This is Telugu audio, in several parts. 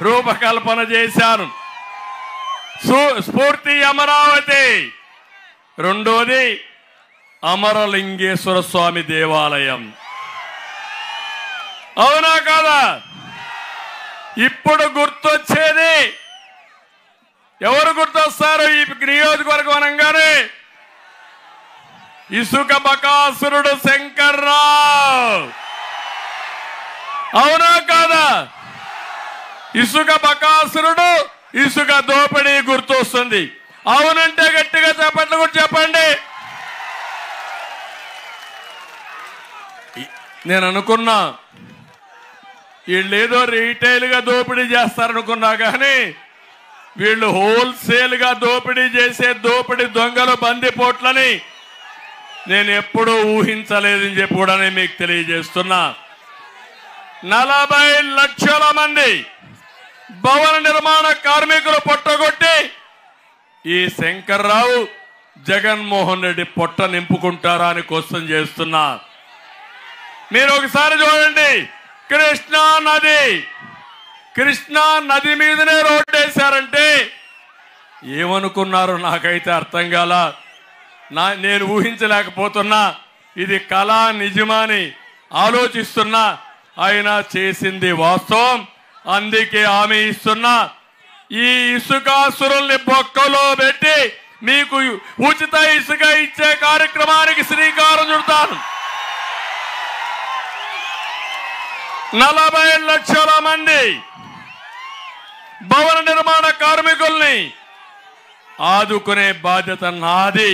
రూపకల్పన చేశాను. స్ఫూర్తి అమరావతి. రెండోది అమరలింగేశ్వర స్వామి దేవాలయం. అవునా కాదా? ఇప్పుడు గుర్తొచ్చేది ఎవరు గుర్తొస్తారు? ఈ నియోజకవర్గం అనగానే ఇసుక బకాసురుడు శంకర్రావు. అవునా కాదా? ఇసుక బకాసురుడు, ఇసుక దోపిడీ గుర్తొస్తుంది. అవునంటే గట్టిగా చెప్పట్లు కూడా చెప్పండి. నేను అనుకున్నా వీళ్ళు ఏదో రీటైల్ గా దోపిడీ చేస్తారనుకున్నా, కానీ వీళ్ళు హోల్సేల్ గా దోపిడీ చేసే దోపిడీ దొంగలు బందిపోట్లని నేను ఎప్పుడూ ఊహించలేదని చెప్పి కూడా నేను మీకు తెలియజేస్తున్నా. 40 లక్షల మంది భవన నిర్మాణ కార్మికులు పొట్టగొట్టి ఈ శంకర్రావు జగన్మోహన్ రెడ్డి పొట్ట నింపుకుంటారా అని క్వశ్చన్ చేస్తున్నా. మీరు ఒకసారి చూడండి, కృష్ణా నది మీదనే రోడ్డు వేశారంటే ఏమనుకున్నారు నాకైతే అర్థం కాల. నేను ఊహించలేకపోతున్నా. ఇది కళ నిజమాని ఆలోచిస్తున్నా. అయినా చేసింది వాస్తవం. అందుకే హామీ ఇస్తున్నా, ఈ ఇసుకాసురుల్ని బొక్కలో పెట్టి మీకు ఉచిత ఇసుక ఇచ్చే కార్యక్రమానికి శ్రీకారం చుడతాను. 40 లక్షల మంది భవన నిర్మాణ కార్మికుల్ని ఆదుకునే బాధ్యత నాది.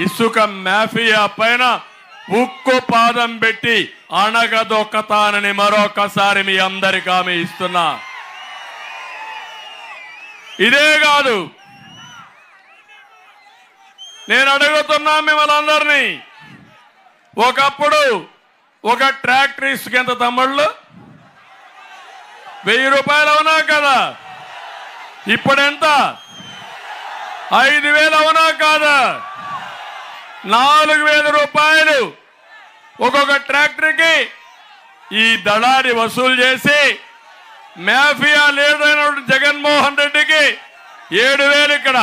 ఇసుక మాఫియా పైన ఉక్కు పాదం పెట్టి అణగదొక్కతానని మరొకసారి మీ అందరికీ హామీ ఇస్తున్నా. ఇదే కాదు, నేను అడుగుతున్నా మిమ్మల్ని అందరినీ, ఒకప్పుడు ఒక ట్రాక్టర్ ఇసుక ఎంత తమ్ముళ్ళు? 1000 రూపాయలు అవునా కదా? ఇప్పుడెంత? 5000 అవునా కాదా? 4000 రూపాయలు ఒక్కొక్క ట్రాక్టర్కి ఈ దళారి వసూలు చేసి మాఫియా లేదైన జగన్మోహన్ రెడ్డికి 7000. ఇక్కడ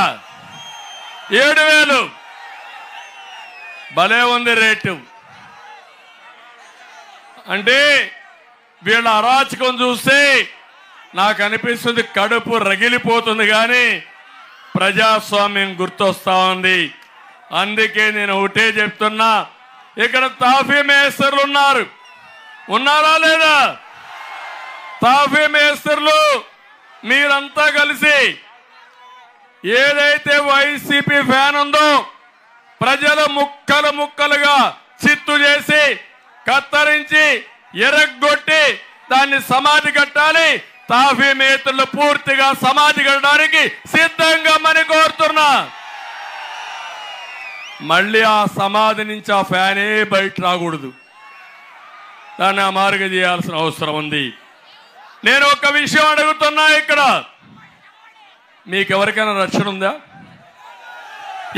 7000 భలే ఉంది రేటు. అంటే వీళ్ళ అరాచకం చూస్తే నాకు అనిపిస్తుంది కడుపు రగిలిపోతుంది, కానీ ప్రజాస్వామ్యం గుర్తొస్తా ఉంది. అందుకే నేను ఒకటే చెప్తున్నా, ఇక్కడ తాఫీ మేస్టర్లు ఉన్నారా లేదా? తాఫీ మేస్టర్లు మీరంతా కలిసి ఏదైతే వైసీపీ ఫ్యాన్ ఉందో ప్రజలు ముక్కలు ముక్కలుగా చిత్తు చేసి కత్తరించి ఎరగొట్టి దాన్ని సమాధి కట్టాలి. తాఫీ మేస్టర్లు పూర్తిగా సమాధి కట్టడానికి సిద్ధంగా మని కోరుతున్నా. మళ్ళీ ఆ సమాధి నుంచి ఆ ఫ్యానే బయట రాకూడదు. దాన్ని అమారుగా చేయాల్సిన అవసరం ఉంది. నేను ఒక విషయం అడుగుతున్నా, ఇక్కడ మీకెవరికైనా రక్షణ ఉందా?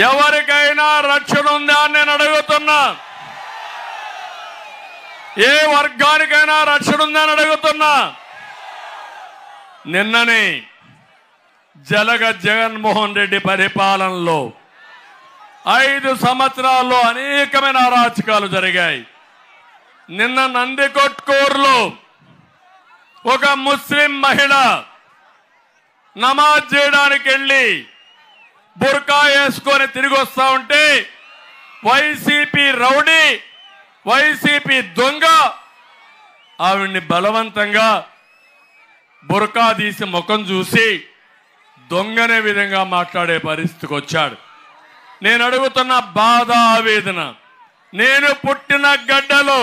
ఎవరికైనా రక్షణ ఉందా అని నేను అడుగుతున్నా. ఏ వర్గానికైనా రక్షణ ఉందా అని అడుగుతున్నా. నిన్ననే జగన్మోహన్ రెడ్డి పరిపాలనలో 5 సంవత్సరాల్లో అనేకమైన అరాచకాలు జరిగాయి. నిన్న నందికొట్కూరులో ఒక ముస్లిం మహిళ నమాజ్ చేయడానికి వెళ్ళి బుర్కా వేసుకొని తిరిగి వస్తా ఉంటే వైసీపీ రౌడీ, వైసీపీ దొంగ ఆవిడ్ని బలవంతంగా బుర్కా తీసి ముఖం చూసి దొంగనే విధంగా మాట్లాడే పరిస్థితికి వచ్చాడు. నేను అడుగుతున్న బాధ, ఆవేదన. నేను పుట్టిన గడ్డలో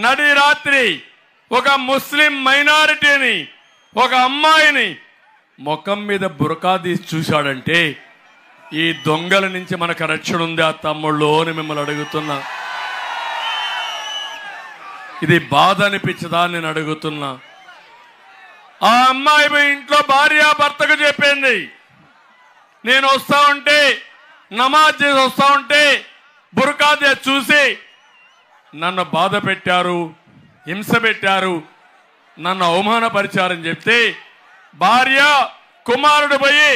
నడి రాత్రి ఒక ముస్లిం మైనారిటీని, ఒక అమ్మాయిని ముఖం మీద బురకా తీసి చూశాడంటే ఈ దొంగల నుంచి మనకు రక్షణ ఉందా తమ్ముళ్ళు అని మిమ్మల్ని అడుగుతున్నా. ఇది బాధ అనిపించదా నేను అడుగుతున్నా. ఆ అమ్మాయి ఇంట్లో భార్యాభర్తకు చెప్పింది, నేను వస్తా ఉంటే నమాజ్ చేసి వస్తా ఉంటే బురకా చూసి నన్ను బాధ పెట్టారు, హింస పెట్టారు, నన్ను అవమానపరిచారని చెప్తే భార్య కుమారుడు పోయి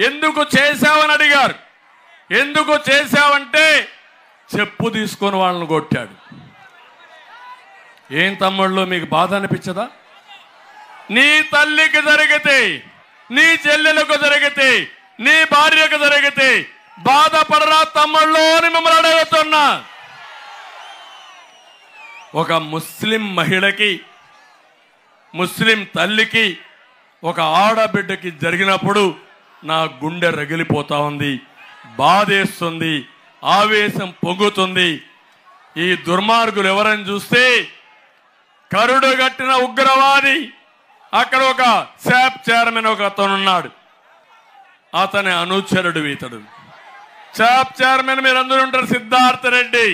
ఎందుకు చేశావని అడిగారు. ఎందుకు చేశావంటే చెప్పు తీసుకొని వాళ్ళని కొట్టాడు. ఏం తమ్ముళ్ళు మీకు బాధ అనిపించదా? నీ తల్లికి జరిగితే, నీ చెల్లెలకు జరిగితే, నీ భార్యకు జరిగితే బాధపడరా తమ్ముళ్ళు అని మిమ్మల్ని అడుగుతున్నా. ఒక ముస్లిం మహిళకి, ముస్లిం తల్లికి, ఒక ఆడబిడ్డకి జరిగినప్పుడు నా గుండె రగిలిపోతా ఉంది, బాధేస్తుంది, ఆవేశం పొంగుతుంది. ఈ దుర్మార్గులు ఎవరని చూస్తే కరుడు గట్టిన ఉగ్రవాది, అక్కడ ఒక శాప్ చైర్మన్ ఒక అతను ఉన్నాడు, అతని అనుచరుడు ఇతడు. శాప్ చైర్మన్ మీరందరూ ఉంటారు సిద్ధార్థ రెడ్డి,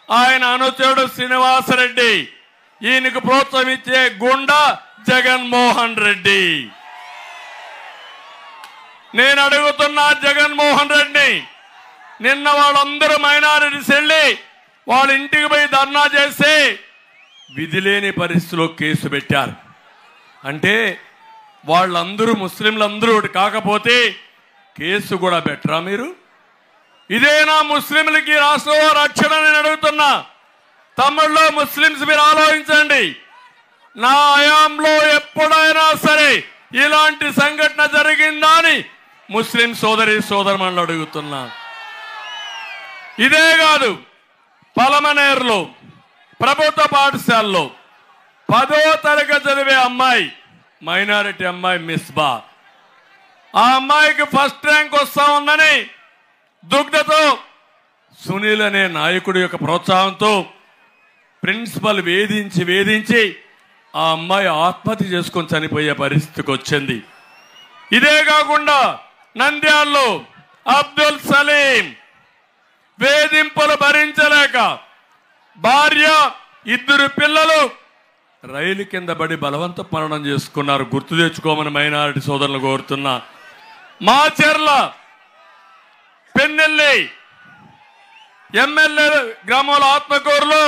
ఆయన అనుచరుడు శ్రీనివాసరెడ్డి, ఈయనకు ప్రోత్సహించే గుండా జగన్మోహన్ రెడ్డి. నేను అడుగుతున్నా జగన్మోహన్ రెడ్డి, నిన్న వాళ్ళందరూ మైనారిటీస్ వెళ్ళి వాళ్ళ ఇంటికి పోయి ధర్నా చేస్తే విధి లేని పరిస్థితిలో కేసు పెట్టారు. అంటే వాళ్ళందరూ ముస్లింలందరూ ఒకటి కాకపోతే కేసు కూడా పెట్టరా మీరు? ఇదేనా ముస్లింలకి రాష్ట్రంలో రక్షణ? నేను అడుగుతున్నా తమ్ముళ్ళు, ముస్లింస్ మీరు ఆలోచించండి. నా హయాంలో ఎప్పుడైనా సరే ఇలాంటి సంఘటన జరిగిందా అని ముస్లిం సోదరమణులు అడుగుతున్నా. ఇదే కాదు, పలమనేరులో ప్రభుత్వ పాఠశాలలో 10వ తరగతి చదివే అమ్మాయి, మైనారిటీ అమ్మాయి మిస్బా, ఆ అమ్మాయికి ఫస్ట్ ర్యాంక్ వస్తా ఉందని దుగ్ధతో సునీల్ అనే నాయకుడి యొక్క ప్రోత్సాహంతో ప్రిన్సిపల్ వేధించి ఆ అమ్మాయి ఆత్మహత్య చేసుకొని చనిపోయే పరిస్థితికి వచ్చింది. ఇదే కాకుండా నంద్యాలలో అబ్దుల్ సలీం వేధింపులు భరించలేక భార్య, 2 పిల్లలు రైలు కింద పడి బలవంత మరణం చేసుకున్నారు. గుర్తు తెచ్చుకోమని మైనారిటీ సోదరులు కోరుతున్నా. మాచర్ల పెన్నెల్లి ఎమ్మెల్యే గ్రామంలో ఆత్మకూరులో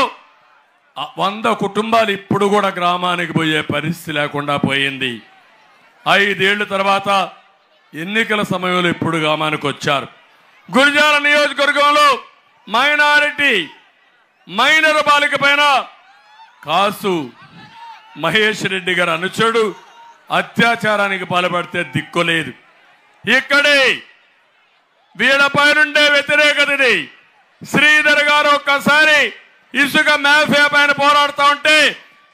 100 కుటుంబాలు ఇప్పుడు కూడా గ్రామానికి పోయే పరిస్థితి లేకుండా పోయింది. 5 ఏళ్ల తర్వాత ఎన్నికల సమయంలో ఇప్పుడు గ్రామానికి వచ్చారు. గురిజాల నియోజకవర్గంలో మైనారిటీ మైనర్ బాలిక పైన కాసు మహేష్ రెడ్డి గారు అనుచరుడు అత్యాచారానికి పాల్పడితే దిక్కులేదు. ఇక్కడే వీళ్ళపైనుండే వ్యతిరేకతని శ్రీధర్ గారు ఒక్కసారి ఇసుక మాఫియా పైన పోరాడుతూ ఉంటే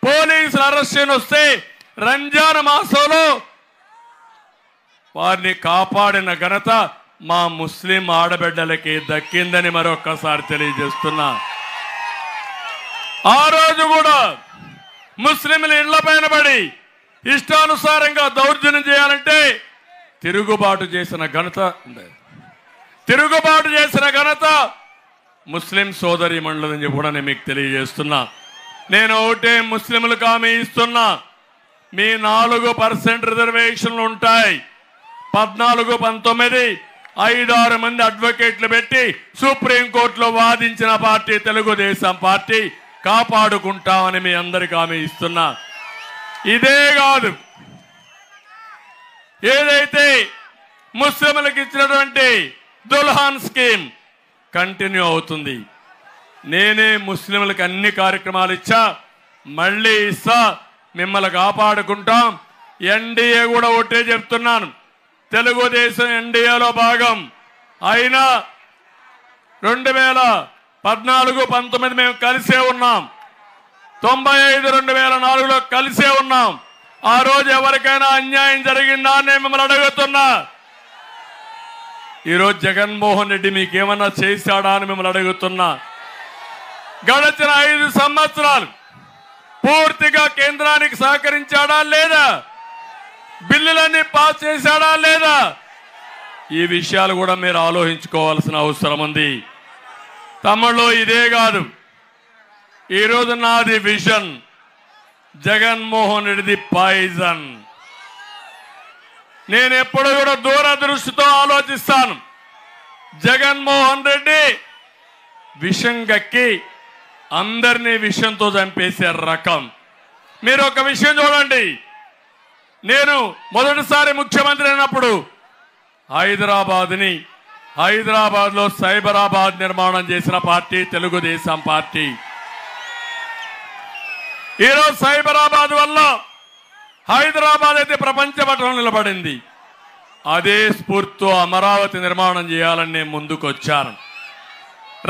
పోలీసులు అరెస్ట్ చేయని వస్తే రంజాన్ మాసంలో వారిని కాపాడిన ఘనత మా ముస్లిం ఆడబిడ్డలకి దక్కిందని మరొక్కసారి తెలియజేస్తున్నా. ఆ రోజు కూడా ముస్లింల ఇళ్ల పైన పడి ఇష్టానుసారంగా దౌర్జన్యం చేయాలంటే తిరుగుబాటు చేసిన ఘనత ముస్లిం సోదరి మండలని చెప్పి కూడా నేను మీకు తెలియజేస్తున్నా. నేను ఒకటే ముస్లింలకు హామీ ఇస్తున్నా, మీ 4% రిజర్వేషన్లు ఉంటాయి. 14, 19 5-6 మంది అడ్వకేట్లు పెట్టి సుప్రీంకోర్టులో వాదించిన పార్టీ తెలుగుదేశం పార్టీ. కాపాడుకుంటామని మీ అందరికీ హామీ ఇస్తున్నా. ఇదే కాదు, ఏదైతే ముస్లింలకు ఇచ్చినటువంటి దుల్హాన్ స్కీమ్ కంటిన్యూ అవుతుంది. నేనే ముస్లింలకు అన్ని కార్యక్రమాలు ఇచ్చా, మళ్ళీ ఇస్తా, మిమ్మల్ని కాపాడుకుంటాం. ఎన్డీఏ కూడా ఒకటే చెప్తున్నాను, తెలుగుదేశం ఎన్డీఏలో భాగం అయినా 2014-19 మేము కలిసే ఉన్నాం. 95-2004లో కలిసే ఉన్నాం. ఆ రోజు ఎవరికైనా అన్యాయం జరిగిందా అని మిమ్మల్ని అడుగుతున్నా. ఈరోజు జగన్మోహన్ రెడ్డి మీకేమన్నా చేశాడా అని మిమ్మల్ని అడుగుతున్నా. గడిచిన 5 సంవత్సరాలు పూర్తిగా కేంద్రానికి సహకరించాడా లేదా? బిల్లులన్నీ పాస్ చేశాడా లేదా? ఈ విషయాలు కూడా మీరు ఆలోచించుకోవాల్సిన అవసరం ఉంది. తమ్ముళ్ళు, ఇదే కాదు, ఈరోజు నాది విజన్, జగన్మోహన్ రెడ్డిది పాయిజన్. నేను ఎప్పుడు కూడా దూరదృష్టితో ఆలోచిస్తాను. జగన్మోహన్ రెడ్డి విషం గక్కి అందరినీ విషంతో చంపేసే రకం. మీరు ఒక విషయం చూడండి, నేను మొదటిసారి ముఖ్యమంత్రి అయినప్పుడు హైదరాబాద్లో సైబరాబాద్ నిర్మాణం చేసిన పార్టీ తెలుగుదేశం పార్టీ. ఈరోజు సైబరాబాద్ వల్ల హైదరాబాద్ అయితే ప్రపంచ పటంలో నిలబడింది. అదే స్ఫూర్తితో అమరావతి నిర్మాణం చేయాలని నేను ముందుకు వచ్చాను.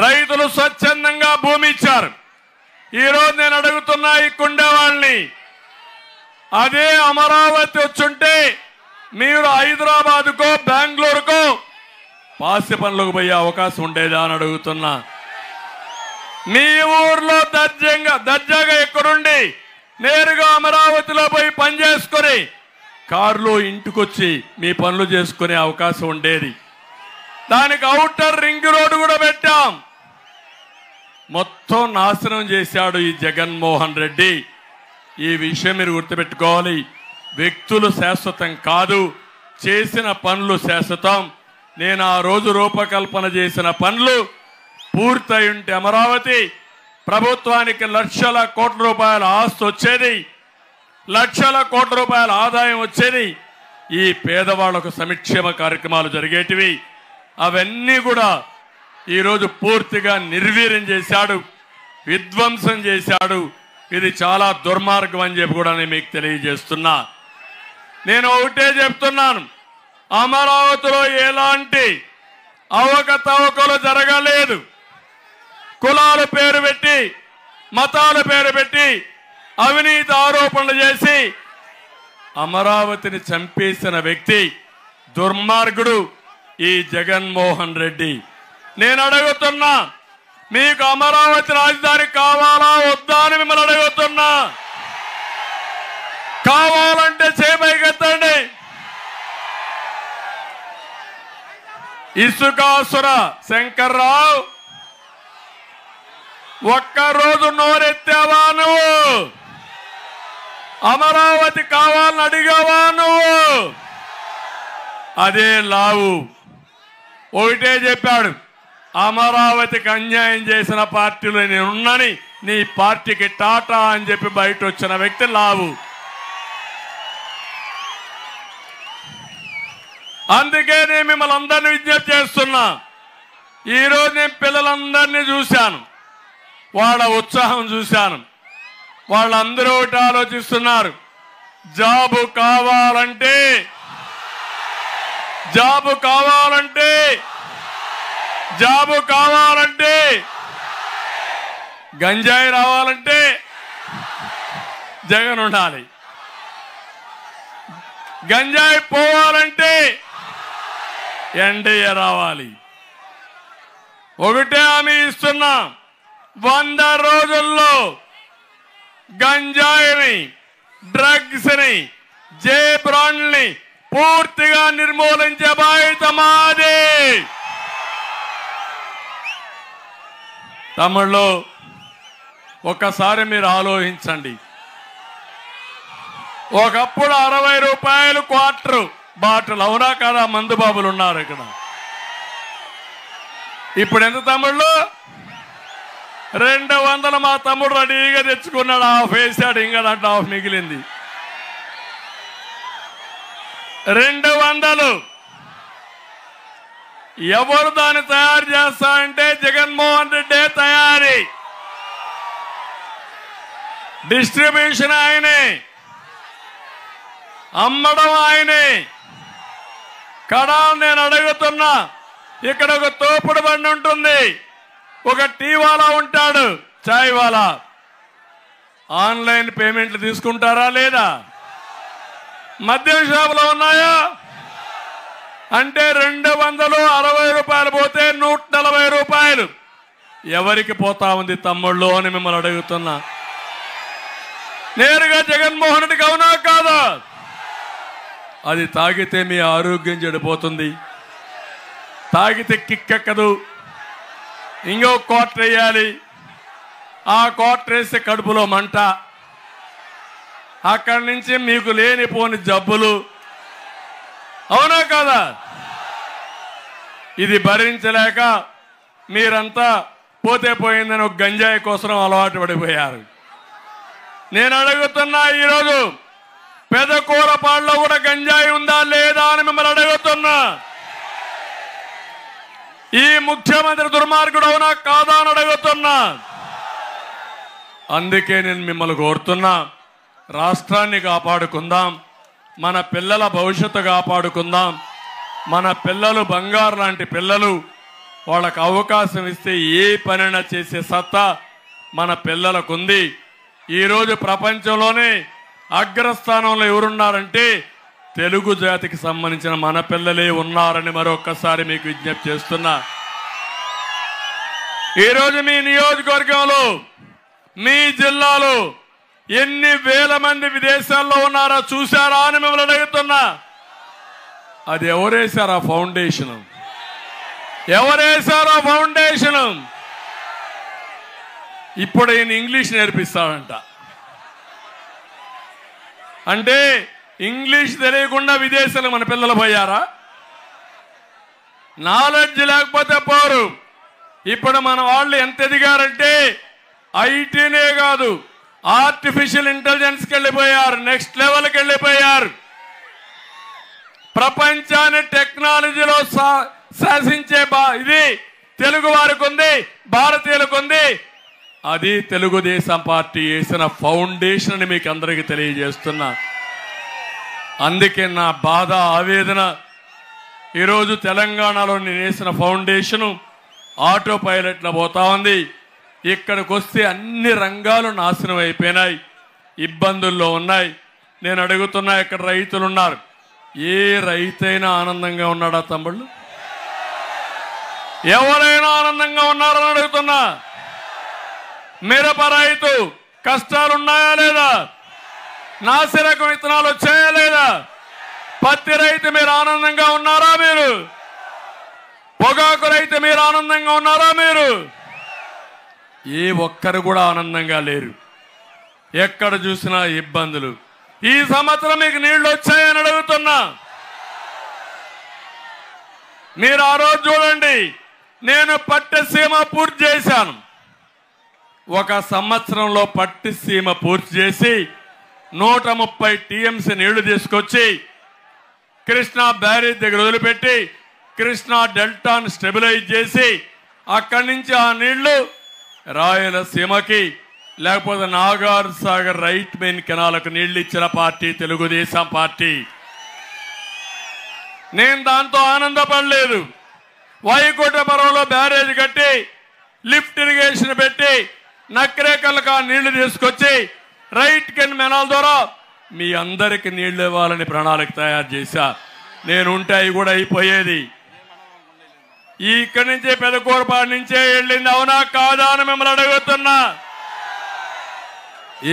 రైతులు స్వచ్ఛందంగా భూమి ఇచ్చారు. ఈరోజు నేను అడుగుతున్నా ఈ కుండే వాళ్ళని, అదే అమరావతి వచ్చుంటే మీరు హైదరాబాద్కో బెంగళూరుకో పాసి పనులకు పోయే అవకాశం ఉండేదా అని అడుగుతున్నా. మీ ఊర్లో దర్జాగా ఎక్కడుండి నేరుగా అమరావతిలో పోయి పని చేసుకొని కారులో ఇంటికొచ్చి మీ పనులు చేసుకునే అవకాశం ఉండేది. దానికి ఔటర్ రింగ్ రోడ్డు కూడా పెట్టాం. మొత్తం నాశనం చేశాడు ఈ జగన్మోహన్ రెడ్డి. ఈ విషయం మీరు గుర్తుపెట్టుకోవాలి. వ్యక్తులు శాశ్వతం కాదు, చేసిన పనులు శాశ్వతం. నేను ఆ రోజు రూపకల్పన చేసిన పనులు పూర్తయి ఉంటే అమరావతి ప్రభుత్వానికి లక్షల కోట్ల రూపాయల ఆస్తి వచ్చేది, లక్షల కోట్ల రూపాయల ఆదాయం వచ్చేది. ఈ పేదవాళ్లకు సంక్షేమ కార్యక్రమాలు జరిగేటివి. అవన్నీ కూడా ఈరోజు పూర్తిగా నిర్వీర్యం చేశాడు, విధ్వంసం చేశాడు. ఇది చాలా దుర్మార్గం అని చెప్పి కూడా నేను మీకు తెలియజేస్తున్నా. నేను ఒకటే చెప్తున్నాను, అమరావతిలో ఎలాంటి అవకతవకలు జరగలేదు. కులాల పేరు పెట్టి, మతాల పేరు పెట్టి అవినీతి ఆరోపణలు చేసి అమరావతిని చంపేసిన వ్యక్తి దుర్మార్గుడు ఈ జగన్మోహన్ రెడ్డి. నేను అడుగుతున్నా, మీకు అమరావతి రాజధాని కావాలా వద్దా అని మిమ్మల్ని అడుగుతున్నా. కావాలంటే చేపైకెత్తండి. ఇసుకాసుర శంకర్రావు, ఒక్కరోజు నోరెత్తావా నువ్వు? అమరావతి కావాలని అడిగావా నువ్వు? అదే లావు ఒకటే చెప్పాడు, అమరావతికి అన్యాయం చేసిన పార్టీలో నేనున్నాని, నీ పార్టీకి టాటా అని చెప్పి బయట వచ్చిన వ్యక్తి లావు. అందుకే నేను మిమ్మల్ని అందరినీ విజ్ఞప్తి చేస్తున్నా. ఈరోజు నేను పిల్లలందరినీ చూశాను, వాళ్ళ ఉత్సాహం చూశాను. వాళ్ళందరూ ఒకటి ఆలోచిస్తున్నారు, జాబు కావాలంటే గంజాయి రావాలంటే జగన్ ఉండాలి, గంజాయి పోవాలంటే ఎన్డీఏ రావాలి. ఒకటే హామీ ఇస్తున్నా, 100 రోజుల్లో గంజాయిని, డ్రగ్స్ ని, జే బ్రాండ్ని పూర్తిగా నిర్మూలించే బాధ్యత మాది. తమిళ్లో ఒక్కసారి మీరు ఆలోచించండి, ఒకప్పుడు 60 రూపాయలు క్వార్టర్ బాటిల్, అవునా కాదా? మందు బాబులు ఉన్నారు ఇక్కడ. ఇప్పుడు ఎంత తమ్ముళ్ళు? 200. మా తమ్ముడు రెడీగా తెచ్చుకున్నాడు, హాఫ్ వేసాడు, ఇంకా దాంట్లో హాఫ్ మిగిలింది. 200. ఎవరు దాన్ని తయారు చేస్తారంటే జగన్మోహన్ రెడ్డి తయారీ, డిస్ట్రిబ్యూషన్ ఆయనే, అమ్మడం ఆయనే. కడా నేను అడుగుతున్నా, ఇక్కడ ఒక తోపుడు బండి ఉంటుంది, ఒక టీ వాలా ఉంటాడు, చాయ్ వాలా. ఆన్లైన్ పేమెంట్లు తీసుకుంటారా లేదా? మద్యం షాపులో ఉన్నాయా? అంటే 260 రూపాయలు పోతే 140 రూపాయలు ఎవరికి పోతా ఉంది తమ్ముళ్ళు అని మిమ్మల్ని అడుగుతున్నా. నేరుగా జగన్మోహన్ రెడ్డికి అవునా కాదా? అది తాగితే మీ ఆరోగ్యం చెడిపోతుంది, తాగితే కిక్కెక్కదు, ఇంకో క్వార్టర్ వేయాలి, ఆ క్వార్టర్ వేస్తే కడుపులో మంట, అక్కడి నుంచి మీకు లేనిపోని జబ్బులు, అవునా కాదా? ఇది భరించలేక మీరంతా పోతే పోయిందని ఒక గంజాయి కోసం అలవాటు పడిపోయారు. నేను అడుగుతున్నా, ఈరోజు పెదకూరపాడులో కూడా గంజాయి ఉందా లేదా అని మిమ్మల్ని అడుగుతున్నా. ఈ ముఖ్యమంత్రి దుర్మార్గుడు అవునా కాదా అని అడుగుతున్నా. అందుకే నేను మిమ్మల్ని కోరుతున్నా, రాష్ట్రాన్ని కాపాడుకుందాం, మన పిల్లల భవిష్యత్తు కాపాడుకుందాం. మన పిల్లలు బంగారు లాంటి పిల్లలు, వాళ్ళకు అవకాశం ఇస్తే ఏ పనైనా చేసే సత్తా మన పిల్లలకుంది. ఈరోజు ప్రపంచంలోనే అగ్రస్థానంలో ఎవరున్నారంటే తెలుగు జాతికి సంబంధించిన మన పిల్లలే ఉన్నారని మరొక్కసారి మీకు విజ్ఞప్తి చేస్తున్నా. ఈరోజు మీ నియోజకవర్గంలో, మీ జిల్లాలో ఎన్ని వేల మంది విదేశాల్లో ఉన్నారో చూశారా అని మిమ్మల్ని అడుగుతున్నా. అది ఎవరేశారా ఫౌండేషన్? ఎవరేశారా ఫౌండేషన్? ఇప్పుడు ఈయన ఇంగ్లీష్ నేర్పిస్తాడంట. అంటే ఇంగ్లీష్ తెలియకుండా విదేశాలకు మన పిల్లలు పోయారా? నాలెడ్జ్ లేకపోతే పోరు. ఇప్పుడు మన వాళ్ళు ఎంత ఎదిగారంటే ఐటీనే కాదు, ఆర్టిఫిషియల్ ఇంటెలిజెన్స్కి వెళ్ళిపోయారు, నెక్స్ట్ లెవెల్కి వెళ్ళిపోయారు. ప్రపంచాన్ని టెక్నాలజీలో శాసించే ఇది తెలుగు వారికి ఉంది, భారతీయులకు ఉంది. అది తెలుగుదేశం పార్టీ వేసిన ఫౌండేషన్ అని మీకు అందరికీ తెలియజేస్తున్నా. అందుకే నా బాధ, ఆవేదన. ఈరోజు తెలంగాణలో నేను వేసిన ఫౌండేషను ఆటో పైలట్లో పోతా ఉంది. ఇక్కడికి వస్తే అన్ని రంగాలు నాశనం అయిపోయినాయి, ఇబ్బందుల్లో ఉన్నాయి. నేను అడుగుతున్నా, ఇక్కడ రైతులు ఉన్నారు, ఏ రైతైనా ఆనందంగా ఉన్నాడా తమ్ముళ్ళు? ఎవరైనా ఆనందంగా ఉన్నారని అడుగుతున్నా. మిరప రైతు కష్టాలున్నాయా లేదా? నాసిరకం విత్తనాలు వచ్చాయా లేదా? పత్తి రైతు మీరు ఆనందంగా ఉన్నారా? మీరు పొగాకు రైతు మీరు ఆనందంగా ఉన్నారా? మీరు ఏ ఒక్కరు కూడా ఆనందంగా లేరు. ఎక్కడ చూసినా ఇబ్బందులు. ఈ సంవత్సరం మీకు నీళ్లు వచ్చాయని అడుగుతున్నా. మీరు ఆ రోజు చూడండి, నేను పట్టిసీమ పూర్తి చేశాను. ఒక సంవత్సరంలో పట్టిసీమ పూర్తి చేసి 130 టీఎంసీ నీళ్లు తీసుకొచ్చి కృష్ణా బ్యారేజ్ దగ్గర వదిలిపెట్టి కృష్ణా డెల్టాను స్టెబిలైజ్ చేసి అక్కడి నుంచి ఆ నీళ్లు రాయలసీమకి, లేకపోతే నాగార్ సాగర్ రైట్ మెయిన్ కెనాలకు నీళ్లు ఇచ్చిన పార్టీ తెలుగుదేశం పార్టీ. నేను దాంతో ఆనందపడలేదు. వైకుంఠపురంలో బ్యారేజ్ కట్టి లిఫ్ట్ ఇరిగేషన్ పెట్టి నక్రేకల్కి ఆ నీళ్లు తీసుకొచ్చి రైట్ కెనాల్ ద్వారా మీ అందరికి నీళ్లు ఇవ్వాలని ప్రణాళిక తయారు చేశా. నేనుంటే అవి కూడా అయిపోయేది. ఇక్కడి నుంచే పెదకూరపాడు నుంచే వెళ్ళింది, అవునా కాదా అని మిమ్మల్ని అడుగుతున్నా.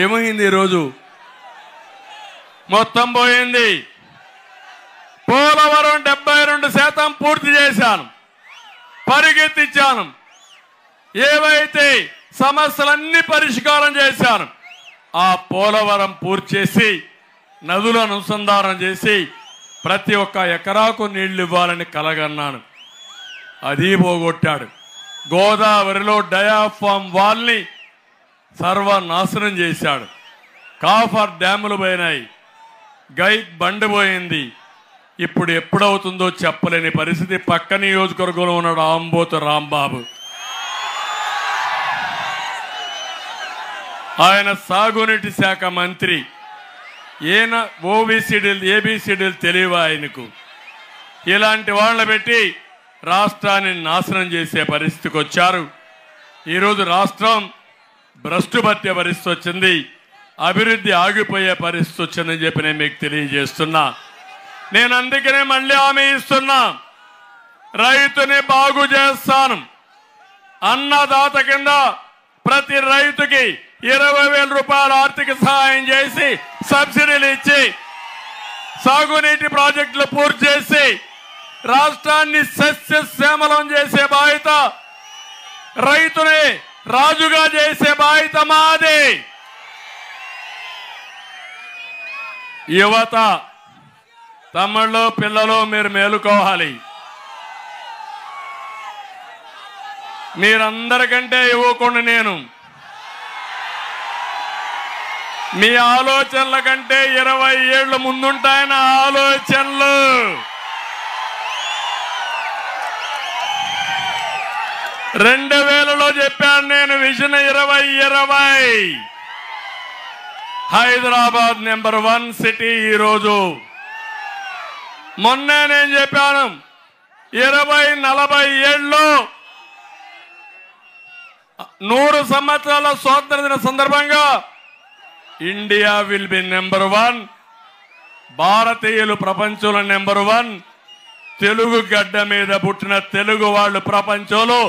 ఏమైంది? ఈరోజు మొత్తం పోయింది. పోలవరం 72% పూర్తి చేశాను, పరిగెత్తించాను. ఏవైతే సమస్యలన్నీ పరిష్కారం చేశాను. ఆ పోలవరం పూర్తి చేసి నదులను అనుసంధానం చేసి ప్రతి ఒక్క ఎకరాకు నీళ్లు ఇవ్వాలని కలగన్నాను. అది పోగొట్టాడు. గోదావరిలో డయాఫామ్ వాల్ని సర్వనాశనం చేశాడు. కాఫర్ డ్యాములు పోయినాయి, గైక్ బండ్ పోయింది. ఇప్పుడు ఎప్పుడవుతుందో చెప్పలేని పరిస్థితి. పక్క నియోజకవర్గంలో ఉన్నాడు ఆంబోతు రాంబాబు. ఆయన సాగునీటి శాఖ మంత్రి. ఈయన ఓబీసీడీలు ఏబీసీడీలు తెలియవు ఆయనకు. ఇలాంటి వాళ్ళని పెట్టి రాష్ట్రాన్ని నాశనం చేసే పరిస్థితికి వచ్చారు. ఈరోజు రాష్ట్రం భ్రష్టుపట్టే పరిస్థితి వచ్చింది, అభివృద్ధి ఆగిపోయే పరిస్థితి వచ్చిందని చెప్పి నేను మీకు తెలియజేస్తున్నా. నేను అందుకనే మళ్ళీ హామీ ఇస్తున్నా, రైతుని బాగు చేస్తాను. అన్నదాత కింద ప్రతి రైతుకి 20,000 రూపాయల ఆర్థిక సహాయం చేసి సబ్సిడీలు ఇచ్చి సాగునీటి ప్రాజెక్టులు పూర్తి చేసి రాష్ట్రాన్ని సస్యశ్యామలం చేసే బాధ్యత, రైతుని రాజుగా చేసే బాధ్యత మాది. యువత, తమ్ముళ్ళు, పిల్లలు మీరు మేలుకోవాలి. మీరందరికంటే యువకుడిని నేను. మీ ఆలోచనల కంటే 20 ఏళ్ల ముందుంటాయన్న ఆలోచనలు. రెండు 2000లో చెప్పాను నేను విజన్ 2020. Hyderabad number 1 city. ఈరోజు మొన్నే నేను చెప్పాను 20-40 ఏళ్ళలో 100 సంవత్సరాల స్వాతంత్ర దిన సందర్భంగా ఇండియా విల్ బి నెంబర్ 1. భారతీయులు ప్రపంచంలో నెంబర్ 1. తెలుగు గడ్డ మీద పుట్టిన తెలుగు వాళ్ళు ప్రపంచంలో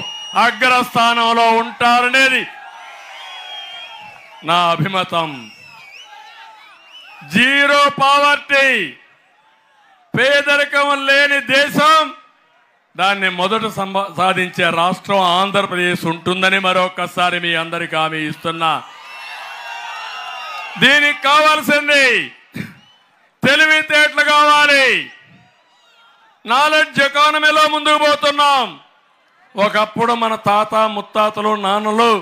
అగ్రస్థానంలో ఉంటారనేది నా అభిమతం. జీరో పావర్టీ, పేదరికం లేని దేశం, దాన్ని మొదట సాధించే రాష్ట్రం ఆంధ్రప్రదేశ్ ఉంటుందని మరొకసారి మీ అందరికీ హామీ ఇస్తున్నా. దీనికి కావాల్సింది తెలివితేటలు కావాలి. నాలెడ్జ్ ఎకానమీలో ముందుకు పోతున్నాం. ఒకప్పుడు మన తాత ముత్తాతలు నాన్నలు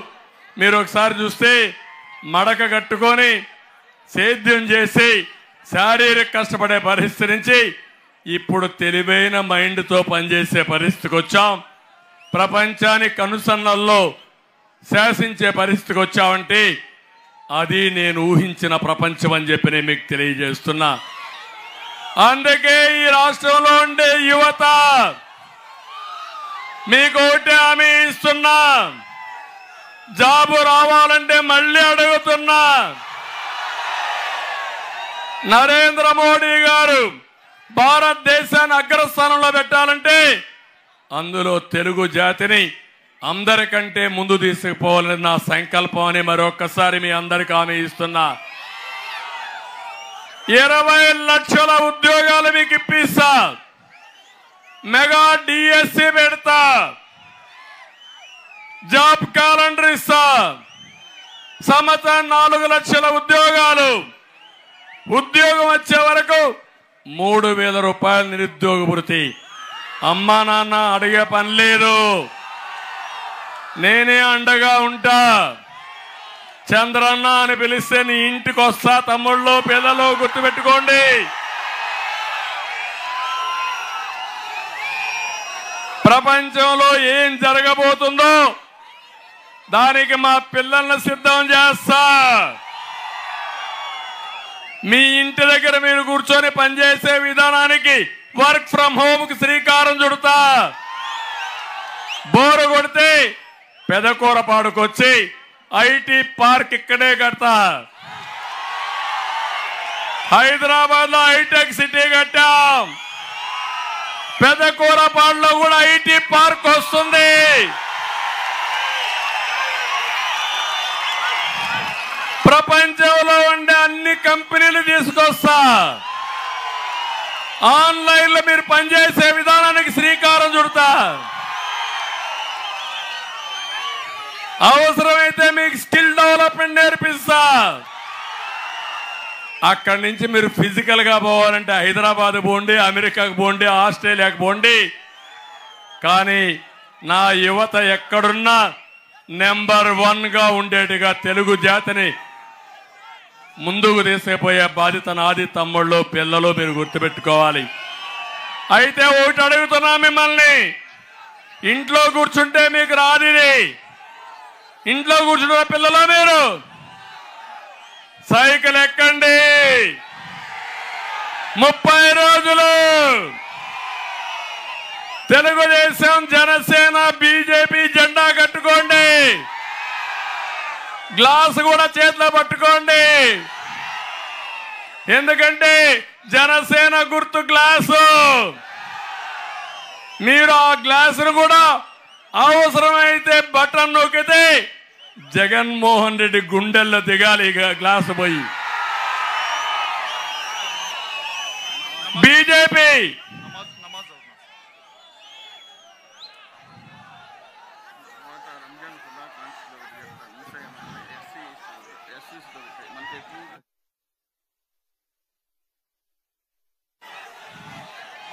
మీరు ఒకసారి చూస్తే మడక కట్టుకొని సేద్యం చేసి శారీరక కష్టపడే పరిస్థితి నుంచి ఇప్పుడు తెలివైన మైండ్తో పనిచేసే పరిస్థితికి వచ్చాం. ప్రపంచానికి కనుసన్నల్లో శాసించే పరిస్థితికి వచ్చామంటే అది నేను ఊహించిన ప్రపంచం అని చెప్పి నేను మీకు తెలియజేస్తున్నా. అందుకే ఈ రాష్ట్రంలో ఉండే యువత మీకు ఒకటే హామీ ఇస్తున్నా. జాబు రావాలంటే మళ్ళీ అడుగుతున్నా. నరేంద్ర మోడీ గారు భారతదేశాన్ని అగ్రస్థానంలో పెట్టాలంటే అందులో తెలుగు జాతిని అందరికంటే ముందు తీసుకుపోవాలని నా సంకల్పం అని మరొకసారి మీ అందరికీ హామీ ఇస్తున్నా. 20 లక్షల ఉద్యోగాలు మీకు ఇప్పిస్తా. మెగా డిఎస్సి పెడతా. జాబ్ క్యాలెండర్ ఇస్తా. సంవత్సరం 4 లక్షల ఉద్యోగాలు. ఉద్యోగం వచ్చే వరకు 3000 రూపాయలు నిరుద్యోగ భృతి. అమ్మా నాన్న అడిగే పని లేదు, నేనే అండగా ఉంటా. చంద్రన్న అని పిలిస్తే నీ ఇంటికి వస్తా. తమ్ముళ్ళు పిల్లలు గుర్తుపెట్టుకోండి. ప్రపంచంలో ఏం జరగబోతుందో దానికి మా పిల్లల్ని సిద్ధం చేస్తా. మీ ఇంటి దగ్గర మీరు కూర్చొని పనిచేసే విధానానికి వర్క్ ఫ్రం హోమ్ కి శ్రీకారం చుడతా. బోరు కొడితే పెదకూరపాడుకొచ్చి ఐటీ పార్క్ ఇక్కడే కడతా. హైదరాబాద్ లో హైటెక్ సిటీ కట్టాం. పెదకూరపాడులో కూడా ఐటీ పార్క్ వస్తుంది. ప్రపంచంలో ఉండే అన్ని కంపెనీలు తీసుకొస్తా. ఆన్లైన్ లో మీరు పనిచేసే విధానానికి శ్రీకారం చుడతా. అవసరమైతే మీకు స్కిల్ డెవలప్మెంట్ నేర్పిస్తా. అక్కడి నుంచి మీరు ఫిజికల్ గా పోవాలంటే హైదరాబాద్ పోండి, అమెరికాకు పోండి, ఆస్ట్రేలియాకు పోండి. కానీ నా యువత ఎక్కడున్నా నెంబర్ 1 గా ఉండేట్టుగా తెలుగు జాతిని ముందుకు తీసుకుపోయే బాధ్యత నాది. తమ్ముళ్ళు పిల్లలు మీరు గుర్తుపెట్టుకోవాలి. అయితే ఒకటి అడుగుతున్నా మిమ్మల్ని, ఇంట్లో కూర్చుంటే మీకు రాదిది. ఇంట్లో కూర్చుంటున్న పిల్లలు మీరు సైకిల్ ఎక్కండి. 30 రోజులు తెలుగుదేశం, జనసేన, బీజేపీ జెండా కట్టుకోండి. గ్లాసు కూడా చేతిలో పట్టుకోండి. ఎందుకంటే జనసేన గుర్తు గ్లాసు. మీరు ఆ గ్లాసును కూడా అవసరమైతే బటన్ నొక్కితే జగన్మోహన్ రెడ్డి గుండెల్లో దిగాలి గ్లాసు పోయి. బీజేపీ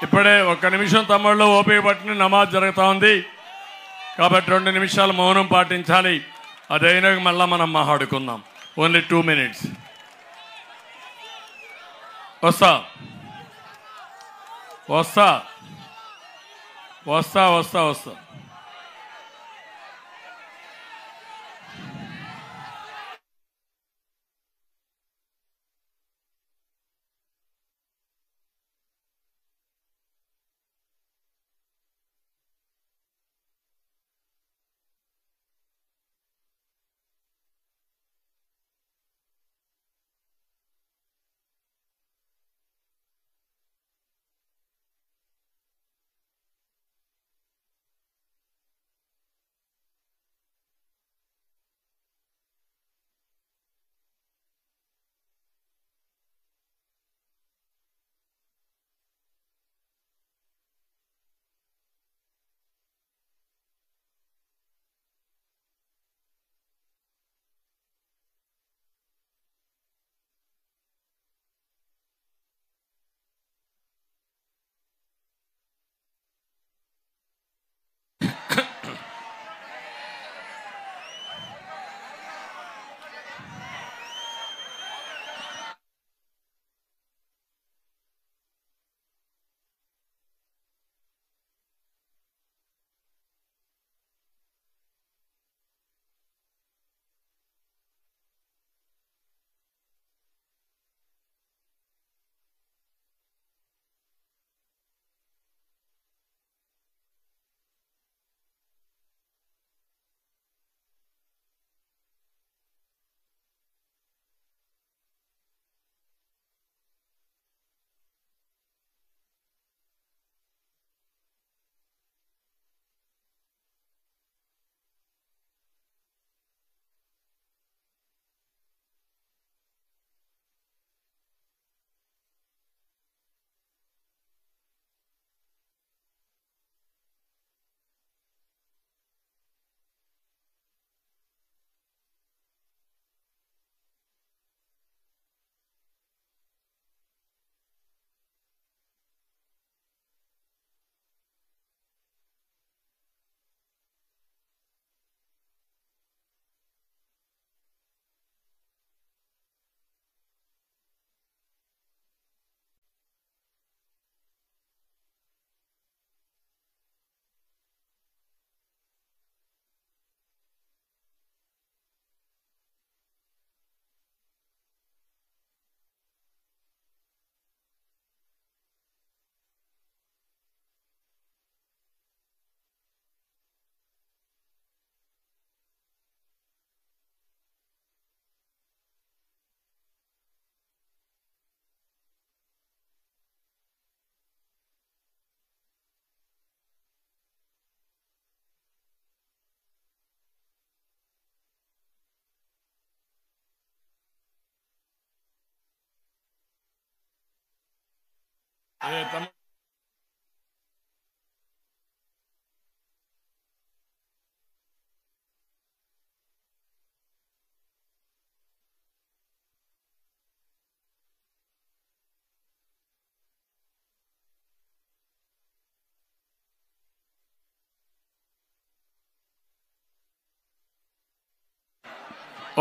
ఇప్పుడే 1 నిమిషం తమ్ముళ్ళు ఓపిక పట్టిన నమాజ్ జరుగుతూ ఉంది కాబట్టి 2 నిమిషాలు మౌనం పాటించాలి. అదైనా మళ్ళా మనం మాట్లాడుకుందాం. Only 2 minutes. వస్తా వస్తా వస్తా వస్తా వస్తా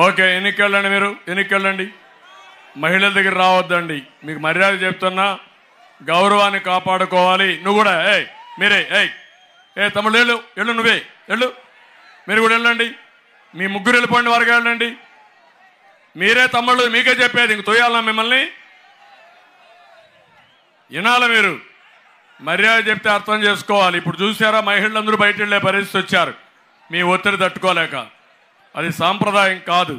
ఓకే, ఎన్నికెళ్ళండి, మీరు ఎన్నికెళ్ళండి, మహిళల దగ్గర రావద్దండి. మీకు మర్యాద చెప్తున్నా, గౌరవాన్ని కాపాడుకోవాలి. నువ్వు కూడా మీరే తమ్ముడు వెళ్ళు నువ్వే వెళ్ళు, మీరు కూడా వెళ్ళండి. మీ ముగ్గురు వెళ్ళిపోండి, వారికి వెళ్ళండి. మీరే తమ్ముళ్ళు, మీకే చెప్పేది, ఇంక తోయాలా మిమ్మల్ని? వినాలి, మీరు మర్యాద చెప్తే అర్థం చేసుకోవాలి. ఇప్పుడు చూసారా, మహిళలందరూ బయట వెళ్ళే పరిస్థితి వచ్చారు, మీ ఒత్తిడి తట్టుకోలేక. అది సాంప్రదాయం కాదు.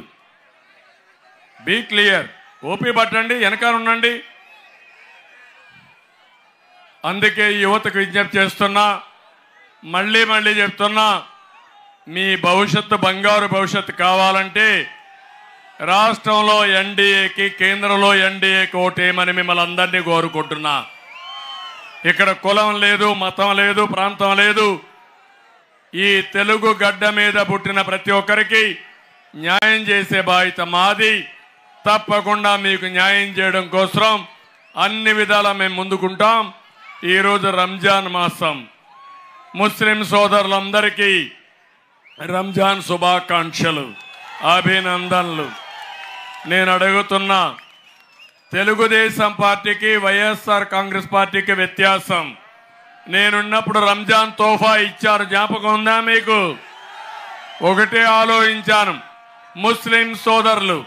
బీ క్లియర్, ఓపీ పట్టండి, వెనకాల ఉండండి. అందుకే యువతకు విజ్ఞప్తి చేస్తున్నా, మళ్ళీ మళ్ళీ చెప్తున్నా, మీ భవిష్యత్తు బంగారు భవిష్యత్తు కావాలంటే రాష్ట్రంలో ఎన్డీఏకి, కేంద్రంలో ఎన్డీఏకి ఓటేయమని మిమ్మల్ని అందరినీ కోరుకుంటున్నా. ఇక్కడ కులం లేదు, మతం లేదు, ప్రాంతం లేదు. ఈ తెలుగు గడ్డ మీద పుట్టిన ప్రతి ఒక్కరికి న్యాయం చేసే బాధ్యత మాది. తప్పకుండా మీకు న్యాయం చేయడం కోసం అన్ని విధాలా మేము ముందుకుంటాం. ఈరోజు రంజాన్ మాసం, ముస్లిం సోదరులందరికీ రంజాన్ శుభాకాంక్షలు, అభినందనలు. నేను అడుగుతున్నా, తెలుగుదేశం పార్టీకి వైఎస్ఆర్ కాంగ్రెస్ పార్టీకి వ్యత్యాసం. నేనున్నప్పుడు రంజాన్ తోఫా ఇచ్చారు, జ్ఞాపకం ఉందా మీకు? ఒకటే ఆలోచించాను, ముస్లిం సోదరులు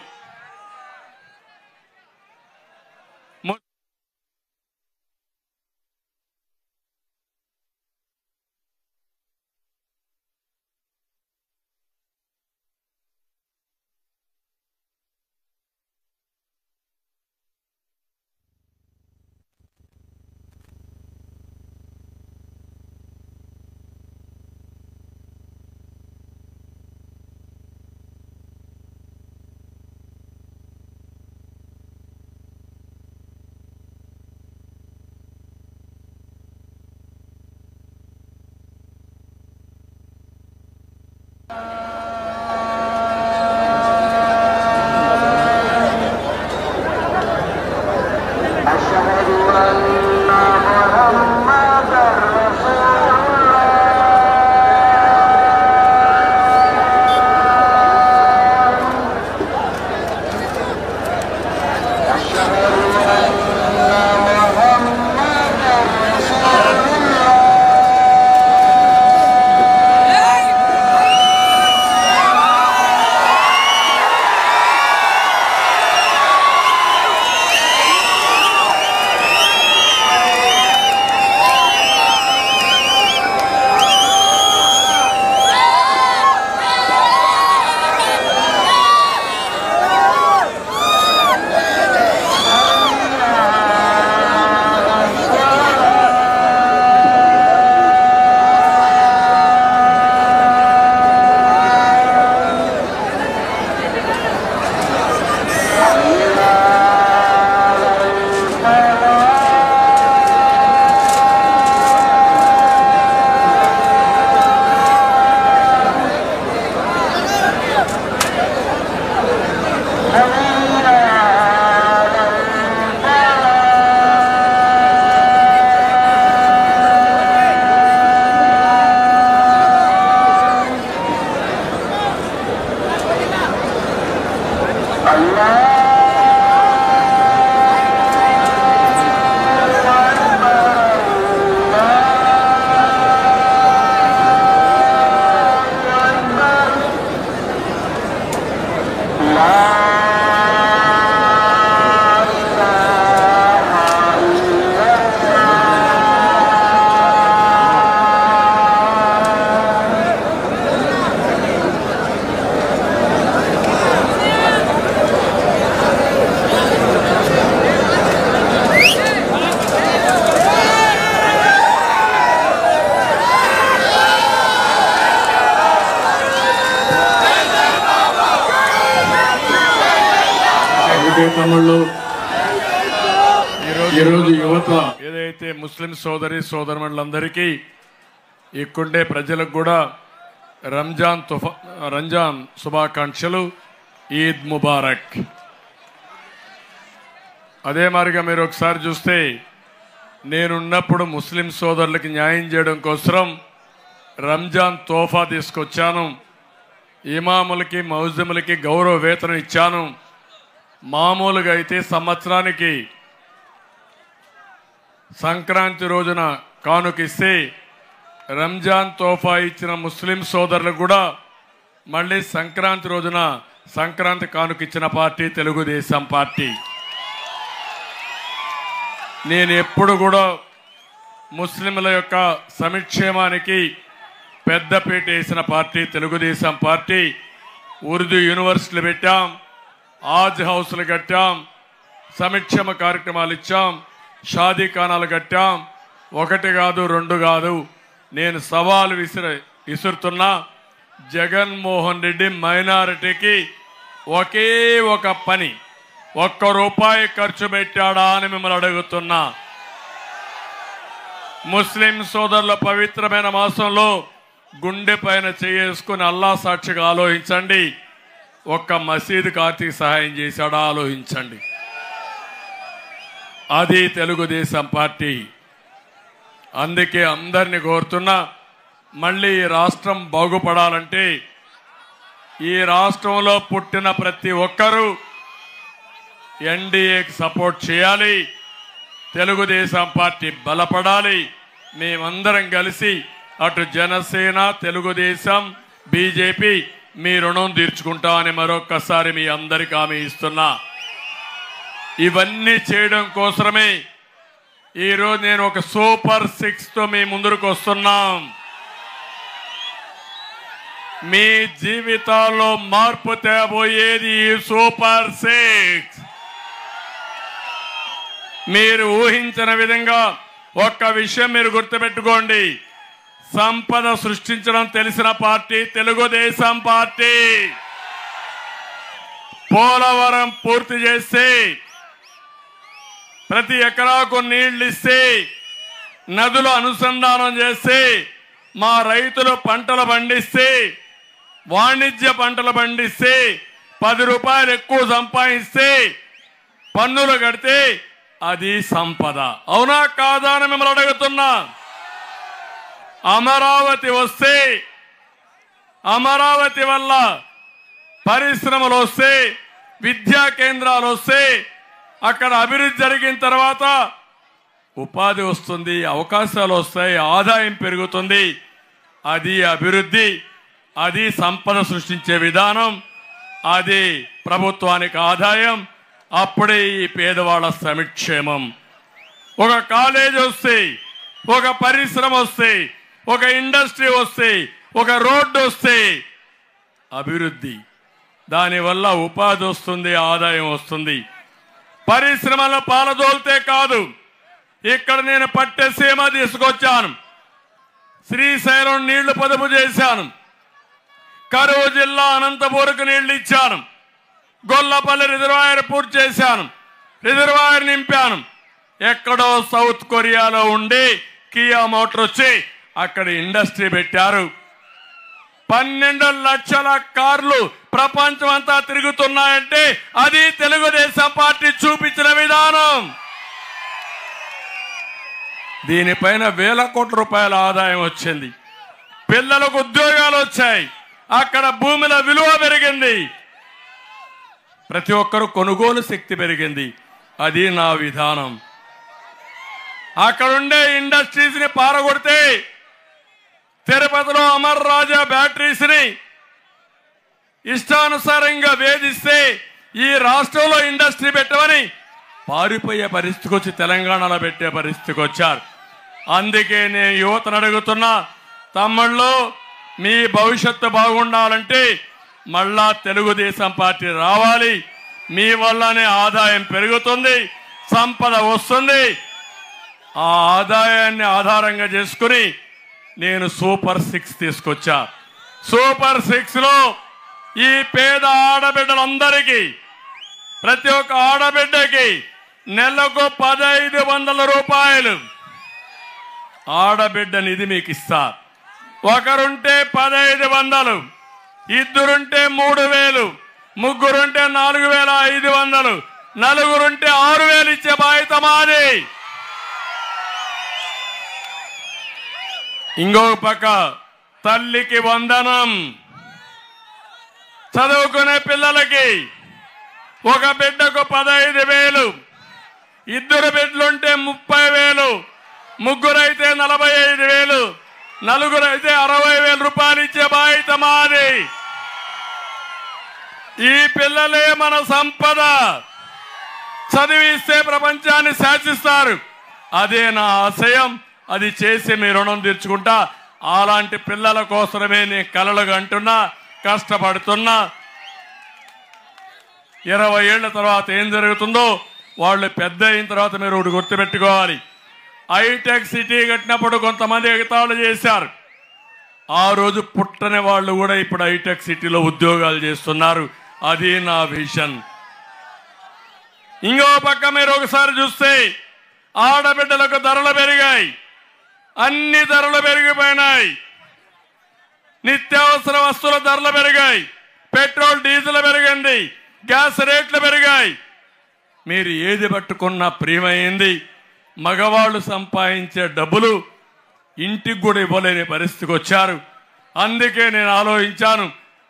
తమ్ముళ్ళు ఈరోజు యువత ఏదైతే ముస్లిం సోదరి సోదరులందరికీ ఇక్కడే ప్రజలకు కూడా రంజాన్ శుభాకాంక్షలు, ఈద్ ముబారక్. అదే మాదిరిగా మీరు ఒకసారి చూస్తే నేనున్నప్పుడు ముస్లిం సోదరులకి న్యాయం చేయడం కోసం రంజాన్ తోఫా తీసుకొచ్చాను. ఇమాములకి మౌజములకి గౌరవ వేతనం ఇచ్చాను. మామూలుగా అయితే సంవత్సరానికి సంక్రాంతి రోజున కానుకిస్తే రంజాన్ తోఫా ఇచ్చిన ముస్లిం సోదరులకు కూడా మళ్ళీ సంక్రాంతి రోజున సంక్రాంతి కానుకిచ్చిన పార్టీ తెలుగుదేశం పార్టీ. నేను ఎప్పుడు కూడా ముస్లింల యొక్క సంక్షేమానికి పెద్దపీట వేసిన పార్టీ తెలుగుదేశం పార్టీ. ఉర్దూ యూనివర్సిటీలు పెట్టాం, ఆజ్ హౌస్లు కట్టాం, సంక్షేమ కార్యక్రమాలు ఇచ్చాం, షాదీ ఖానాలు కట్టాం. ఒకటి కాదు, రెండు కాదు. నేను సవాలు విసురుతున్నా, జగన్మోహన్ రెడ్డి మైనారిటీకి ఒకే ఒక పని, ₹1 ఖర్చు పెట్టాడా అని మిమ్మల్ని అడుగుతున్నా. ముస్లిం సోదరుల పవిత్రమైన మాసంలో గుండె పైన చేసుకుని అల్లా సాక్షిగా ఆలోచించండి, ఒక్క మసీదుకి ఆర్థిక సహాయం చేశాడా ఆలోచించండి. అది తెలుగుదేశం పార్టీ. అందుకే అందరినీ కోరుతున్నా, మళ్ళీ ఈ రాష్ట్రం బాగుపడాలంటే ఈ రాష్ట్రంలో పుట్టిన ప్రతి ఒక్కరూ ఎన్డీఏకి సపోర్ట్ చేయాలి, తెలుగుదేశం పార్టీ బలపడాలి. మేమందరం కలిసి అటు జనసేన, తెలుగుదేశం, బీజేపీ మీ రుణం తీర్చుకుంటామని మరొక్కసారి మీ అందరికీ హామీ ఇస్తున్నా. ఇవన్నీ చేయడం కోసమే ఈరోజు నేను ఒక సూపర్ 6తో మీ ముందుకు వస్తున్నాం. మీ జీవితాల్లో మార్పు తేబోయేది ఈ సూపర్ 6. మీరు ఊహించిన విధంగా ఒక్క విషయం మీరు గుర్తుపెట్టుకోండి, సంపద సృష్టించడం తెలిసిన పార్టీ తెలుగుదేశం పార్టీ. పోలవరం పూర్తి చేస్తే, ప్రతి ఎకరాకు నీళ్లు ఇస్తే, నదులు అనుసంధానం చేస్తే, మా రైతులు పంటలు పండిస్తే, వాణిజ్య పంటలు పండిస్తే 10 రూపాయలు ఎక్కువ సంపాదిస్తే, పన్నులు కడితే అది సంపద. అవునా కాదా అని మిమ్మల్ని అడుగుతున్నా. అమరావతి వస్తే, అమరావతి వల్ల పరిశ్రమలు వస్తే, విద్యా కేంద్రాలు వస్తే, అక్కడ అభివృద్ధి జరిగిన తర్వాత ఉపాధి వస్తుంది, అవకాశాలు వస్తాయి, ఆదాయం పెరుగుతుంది. అది అభివృద్ధి, అది సంపద సృష్టించే విధానం, అది ప్రభుత్వానికి ఆదాయం. అప్పుడే ఈ పేదవాళ్ళ సంక్షేమం. ఒక కాలేజ్ వస్తే, ఒక పరిశ్రమ వస్తే, ఒక ఇండస్ట్రీ వస్తే, ఒక రోడ్డు వస్తే అభివృద్ధి. దానివల్ల ఉపాధి వస్తుంది, ఆదాయం వస్తుంది. పరిశ్రమల పాలదోల్తే కాదు, ఇక్కడ నేను పట్టెసీమ తీసుకొచ్చాను, శ్రీశైలం నీళ్లు పొదుపు చేశాను, కరువు జిల్లా అనంతపూర్కు నీళ్లు ఇచ్చాను, గొల్లపల్లి రిజర్వాయర్ పూర్తి చేశాను, రిజర్వాయర్ నింపాను. ఎక్కడో సౌత్ కొరియాలో ఉండి కియా మోటార్ వచ్చి అక్కడ ఇండస్ట్రీ పెట్టారు. 12 లక్షల కార్లు ప్రపంచం అంతా తిరుగుతున్నాయంటే అది తెలుగుదేశం పార్టీ చూపించిన విధానం. దీనిపైన వేల కోట్ల రూపాయల ఆదాయం వచ్చింది. పిల్లలకు ఉద్యోగాలు వచ్చాయి, అక్కడ భూముల విలువ పెరిగింది, ప్రతి ఒక్కరు కొనుగోలు శక్తి పెరిగింది. అది నా విధానం. అక్కడుండే ఇండస్ట్రీస్ ని పారగొడితే, తిరుపతిలో అమర్ రాజా బ్యాటరీస్ ని ఇష్టానుసారంగా వేధిస్తే, ఈ రాష్ట్రంలో ఇండస్ట్రీ పెట్టమని పారిపోయే పరిస్థితికి వచ్చి తెలంగాణలో పెట్టే పరిస్థితికి వచ్చారు. అందుకే నేను యువతను అడుగుతున్నా, తమ్ముళ్ళు మీ భవిష్యత్తు బాగుండాలంటే మళ్ళా తెలుగుదేశం పార్టీ రావాలి. మీ వల్లనే ఆదాయం పెరుగుతుంది, సంపద వస్తుంది. ఆ ఆదాయాన్ని ఆధారంగా చేసుకుని నేను సూపర్ 6 తీసుకొచ్చా. సూపర్ 6లో ఈ పేద ఆడబిడ్డలందరికీ, ప్రతి ఒక్క ఆడబిడ్డకి నెలకు 1500 రూపాయలు ఆడబిడ్డ నిధి మీకు ఇస్తా. ఒకరుంటే 1500, ఇద్దరుంటే 3000, ముగ్గురుంటే 4500, నలుగురుంటే 6000 ఇచ్చే బాధ్యత మాది. ఇంకో పక్క తల్లికి వందనం, చదువుకునే పిల్లలకి ఒక బిడ్డకు 15,000, ఇద్దరు బిడ్డలుంటే 30,000, ముగ్గురైతే 45,000, నలుగురైతే 60,000 రూపాయలు ఇచ్చే బాధ్యత మాది. ఈ పిల్లలే మన సంపద. చదివిస్తే ప్రపంచాన్ని శాసిస్తారు. అదే నా ఆశయం. అది చేసి మీ రుణం తీర్చుకుంటా. అలాంటి పిల్లల కోసమే నేను కలలు కంటున్నా, కష్టపడుతున్నా. 20 ఏళ్ల తర్వాత ఏం జరుగుతుందో వాళ్ళు పెద్ద అయిన తర్వాత మీరు ఒకటి గుర్తుపెట్టుకోవాలి. హైటెక్ సిటీ కట్టినప్పుడు కొంతమంది ఎగతాళి చేశారు. ఆ రోజు పుట్టని వాళ్ళు కూడా ఇప్పుడు హైటెక్ సిటీలో ఉద్యోగాలు చేస్తున్నారు. అది నా విజన్. ఇంకో పక్క మీరు ఒకసారి చూస్తే ఆడబిడ్డలకు ధరలు పెరిగాయి, అన్ని ధరలు పెరిగిపోయినాయి. నిత్యావసర వస్తువుల ధరలు పెరిగాయి, పెట్రోల్ డీజిల్ పెరిగింది, గ్యాస్ రేట్లు పెరిగాయి. మీరు ఏది పట్టుకున్నా ప్రియమైంది. మగవాళ్ళు సంపాదించే డబ్బులు ఇంటికి కూడా ఇవ్వలేని పరిస్థితికి వచ్చారు. అందుకే నేను ఆలోచించాను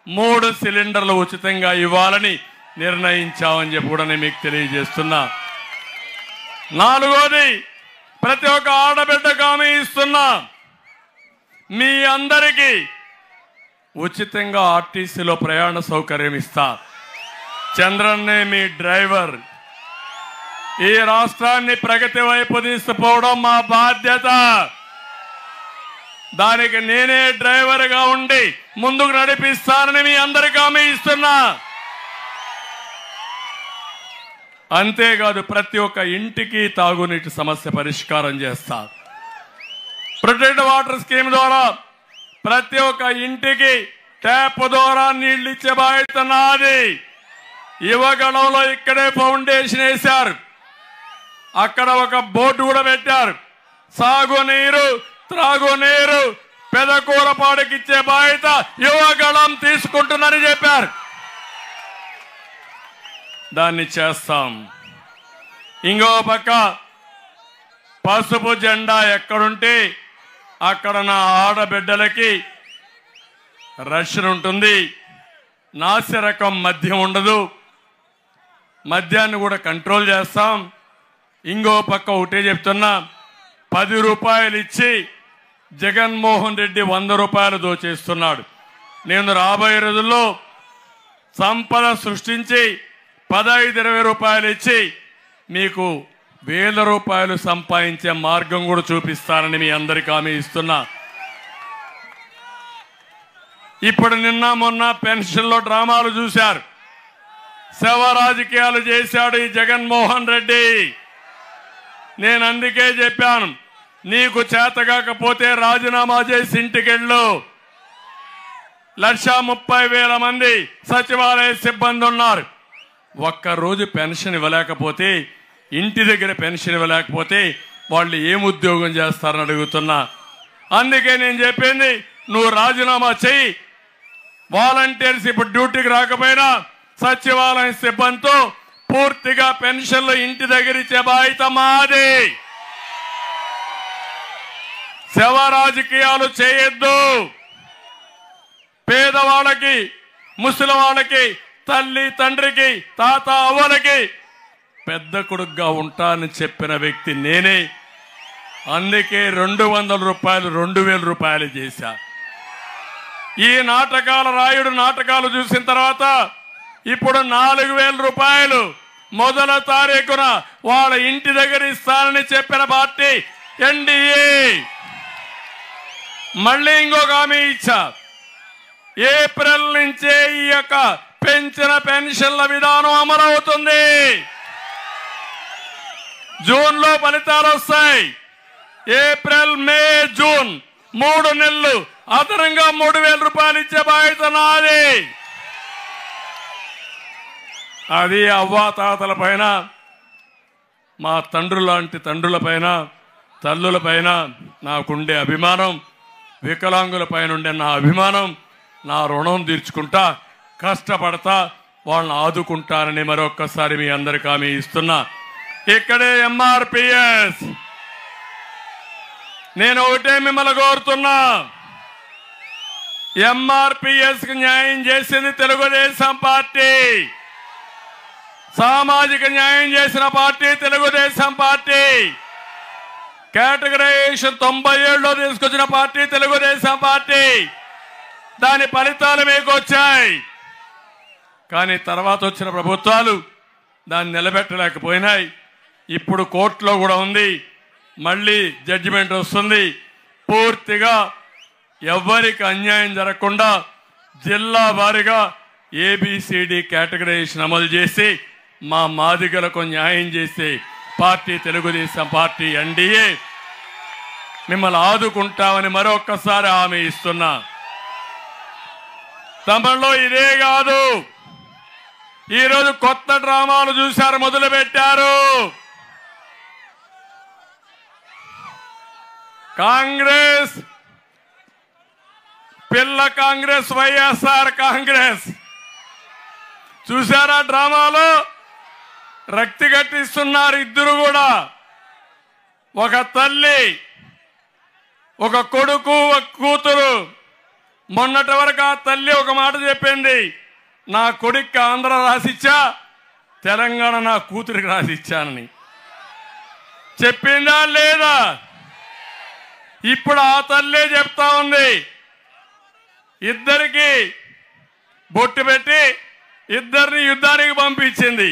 3 సిలిండర్లు ఉచితంగా ఇవ్వాలని. నిర్ణయించామని చెప్పి కూడా నేను మీకు తెలియజేస్తున్నా. నాలుగోది, ప్రతి ఒక్క ఆడబిడ్డకు హామీ ఇస్తున్నా, మీ అందరికీ ఉచితంగా ఆర్టీసీలో ప్రయాణ సౌకర్యం ఇస్తా. చంద్రన్నే మీ డ్రైవర్. ఈ రాష్ట్రాన్ని ప్రగతి వైపు తీసుకుపోవడం మా బాధ్యత. దానికి నేనే డ్రైవర్గా ఉండి ముందుకు నడిపిస్తానని మీ అందరికీ హామీ ఇస్తున్నా. అంతేకాదు, ప్రతి ఒక్క ఇంటికి తాగునీటి సమస్య పరిష్కారం చేస్తా. ప్రొటెక్ట్ వాటర్ స్కీమ్ ద్వారా ప్రతి ఒక్క ఇంటికి ట్యాప్ ద్వారా నీళ్లు ఇచ్చే బాధ్యత నాది. యువగళంలో ఇక్కడే ఫౌండేషన్ వేశారు, అక్కడ ఒక బోర్డు కూడా పెట్టారు. సాగునీరు, త్రాగునీరు పెదకూరపాడుకి ఇచ్చే బాధ్యత యువగళం తీసుకుంటుందని చెప్పారు. దాన్ని చేస్తాం. ఇంకో పక్క పసుపు జెండా ఎక్కడుంటే అక్కడ నా ఆడబిడ్డలకి రక్షణ ఉంటుంది. నాసిరకం మద్యం ఉండదు. మద్యాన్ని కూడా కంట్రోల్ చేస్తాం. ఇంకో పక్క ఒకటే చెప్తున్నా, 10 రూపాయలు ఇచ్చి జగన్మోహన్ రెడ్డి 100 రూపాయలు దోచేస్తున్నాడు. నేను రాబోయే రోజుల్లో సంపద సృష్టించి 15-20 రూపాయలు ఇచ్చి మీకు 1000 రూపాయలు సంపాదించే మార్గం కూడా చూపిస్తానని మీ అందరికీ హామీ ఇస్తున్నా. ఇప్పుడు నిన్న మొన్న పెన్షన్లో డ్రామాలు చూశారు. శవ రాజకీయాలు చేశాడు ఈ జగన్మోహన్ రెడ్డి. నేను అందుకే చెప్పాను, నీకు చేతగాకపోతే రాజీనామా చేసి ఇంటికెళ్ళు. 1,30,000 మంది సచివాలయ సిబ్బంది ఉన్నారు. ఒక్కరోజు పెన్షన్ ఇవ్వలేకపోతే, ఇంటి దగ్గర పెన్షన్ ఇవ్వలేకపోతే వాళ్ళు ఏం ఉద్యోగం చేస్తారని అడుగుతున్నా. అందుకే నేను చెప్పింది, నువ్వు రాజీనామా చెయ్యి. వాలంటీర్స్ ఇప్పుడు డ్యూటీకి రాకపోయినా సచివాలయం సిబ్బందితో పూర్తిగా పెన్షన్లు ఇంటి దగ్గర ఇచ్చే బాధ్యత మాది. శవ రాజకీయాలు చేయొద్దు. పేదవాళ్ళకి, ముసలి వాళ్ళకి, తల్లి తండ్రికి, తాత అవ్వలకి పెద్ద కొడుకుగా ఉంటానని చెప్పిన వ్యక్తి నేనే. అందుకే 200 రూపాయలు 2,000 రూపాయలు చేశా. ఈ నాటకాల రాయుడు నాటకాలు చూసిన తర్వాత ఇప్పుడు 4,000 రూపాయలు మొదల తారీఖున వాళ్ళ ఇంటి దగ్గర ఇస్తానని చెప్పిన పార్టీ ఎన్డీఏ. మళ్ళీ ఇంకొక హామీ ఇచ్చా, ఏప్రిల్ నుంచే ఈ యొక్క పెంచిన పెన్షన్ల విధానం అమలవుతుంది. జూన్ లో ఫలితాలు వస్తాయి. ఏప్రిల్, మే, జూన్ 3 నెలలు అదనంగా 3,000 రూపాయలు ఇచ్చే బాధ్యత నాది. అది అవ్వాతాతల పైన, మా తండ్రుల లాంటి తండ్రుల పైన, తల్లుల పైన నాకుండే అభిమానం, వికలాంగుల పైన ఉండే నా అభిమానం. నా రుణం తీర్చుకుంటా, కష్టపడతా, వాళ్ళని ఆదుకుంటానని మరొక్కసారి మీ అందరికీ హామీ ఇస్తున్నా. ఇక్కడే ఎంఆర్పిఎస్, నేను ఒకటే మిమ్మల్ని కోరుతున్నా, ఎంఆర్పిఎస్ కి న్యాయం చేసింది తెలుగుదేశం పార్టీ. సామాజిక న్యాయం చేసిన పార్టీ తెలుగుదేశం పార్టీ. కేటగరైజేషన్ 97లో తీసుకొచ్చిన పార్టీ తెలుగుదేశం పార్టీ. దాని ఫలితాలు మీకు వచ్చాయి. కానీ తర్వాత వచ్చిన ప్రభుత్వాలు దాన్ని నిలబెట్టలేకపోయినాయి. ఇప్పుడు కోర్టులో కూడా ఉంది, మళ్ళీ జడ్జిమెంట్ వస్తుంది. పూర్తిగా ఎవ్వరికి అన్యాయం జరగకుండా జిల్లా వారీగా ఏబిసిడి కేటగరైజేషన్ అమలు చేసి మా మాదిగలకు న్యాయం చేసే పార్టీ తెలుగుదేశం పార్టీ ఎన్డీఏ. మిమ్మల్ని ఆదుకుంటామని మరొక్కసారి హామీ ఇస్తున్నా. తమలో ఇదే కాదు, ఈరోజు కొత్త డ్రామాలు చూశారు, మొదలు పెట్టారు. కాంగ్రెస్, పిల్ల కాంగ్రెస్, వైఎస్ఆర్ కాంగ్రెస్ చూశారా డ్రామాలో? రక్తి కట్టిస్తున్నారు ఇద్దరు కూడా. ఒక తల్లి, ఒక కొడుకు, ఒక కూతురు. మొన్నటి వరకు ఆ తల్లి ఒక మాట చెప్పింది, నా కొడుక్కి ఆంధ్ర రాసిచ్చా, తెలంగాణ నా కూతురికి రాసిచ్చానని చెప్పిందా లేదా? ఇప్పుడు ఆ తల్లే చెప్తా ఉంది. ఇద్దరికి బొట్టు పెట్టి ఇద్దరిని యుద్ధానికి పంపించింది.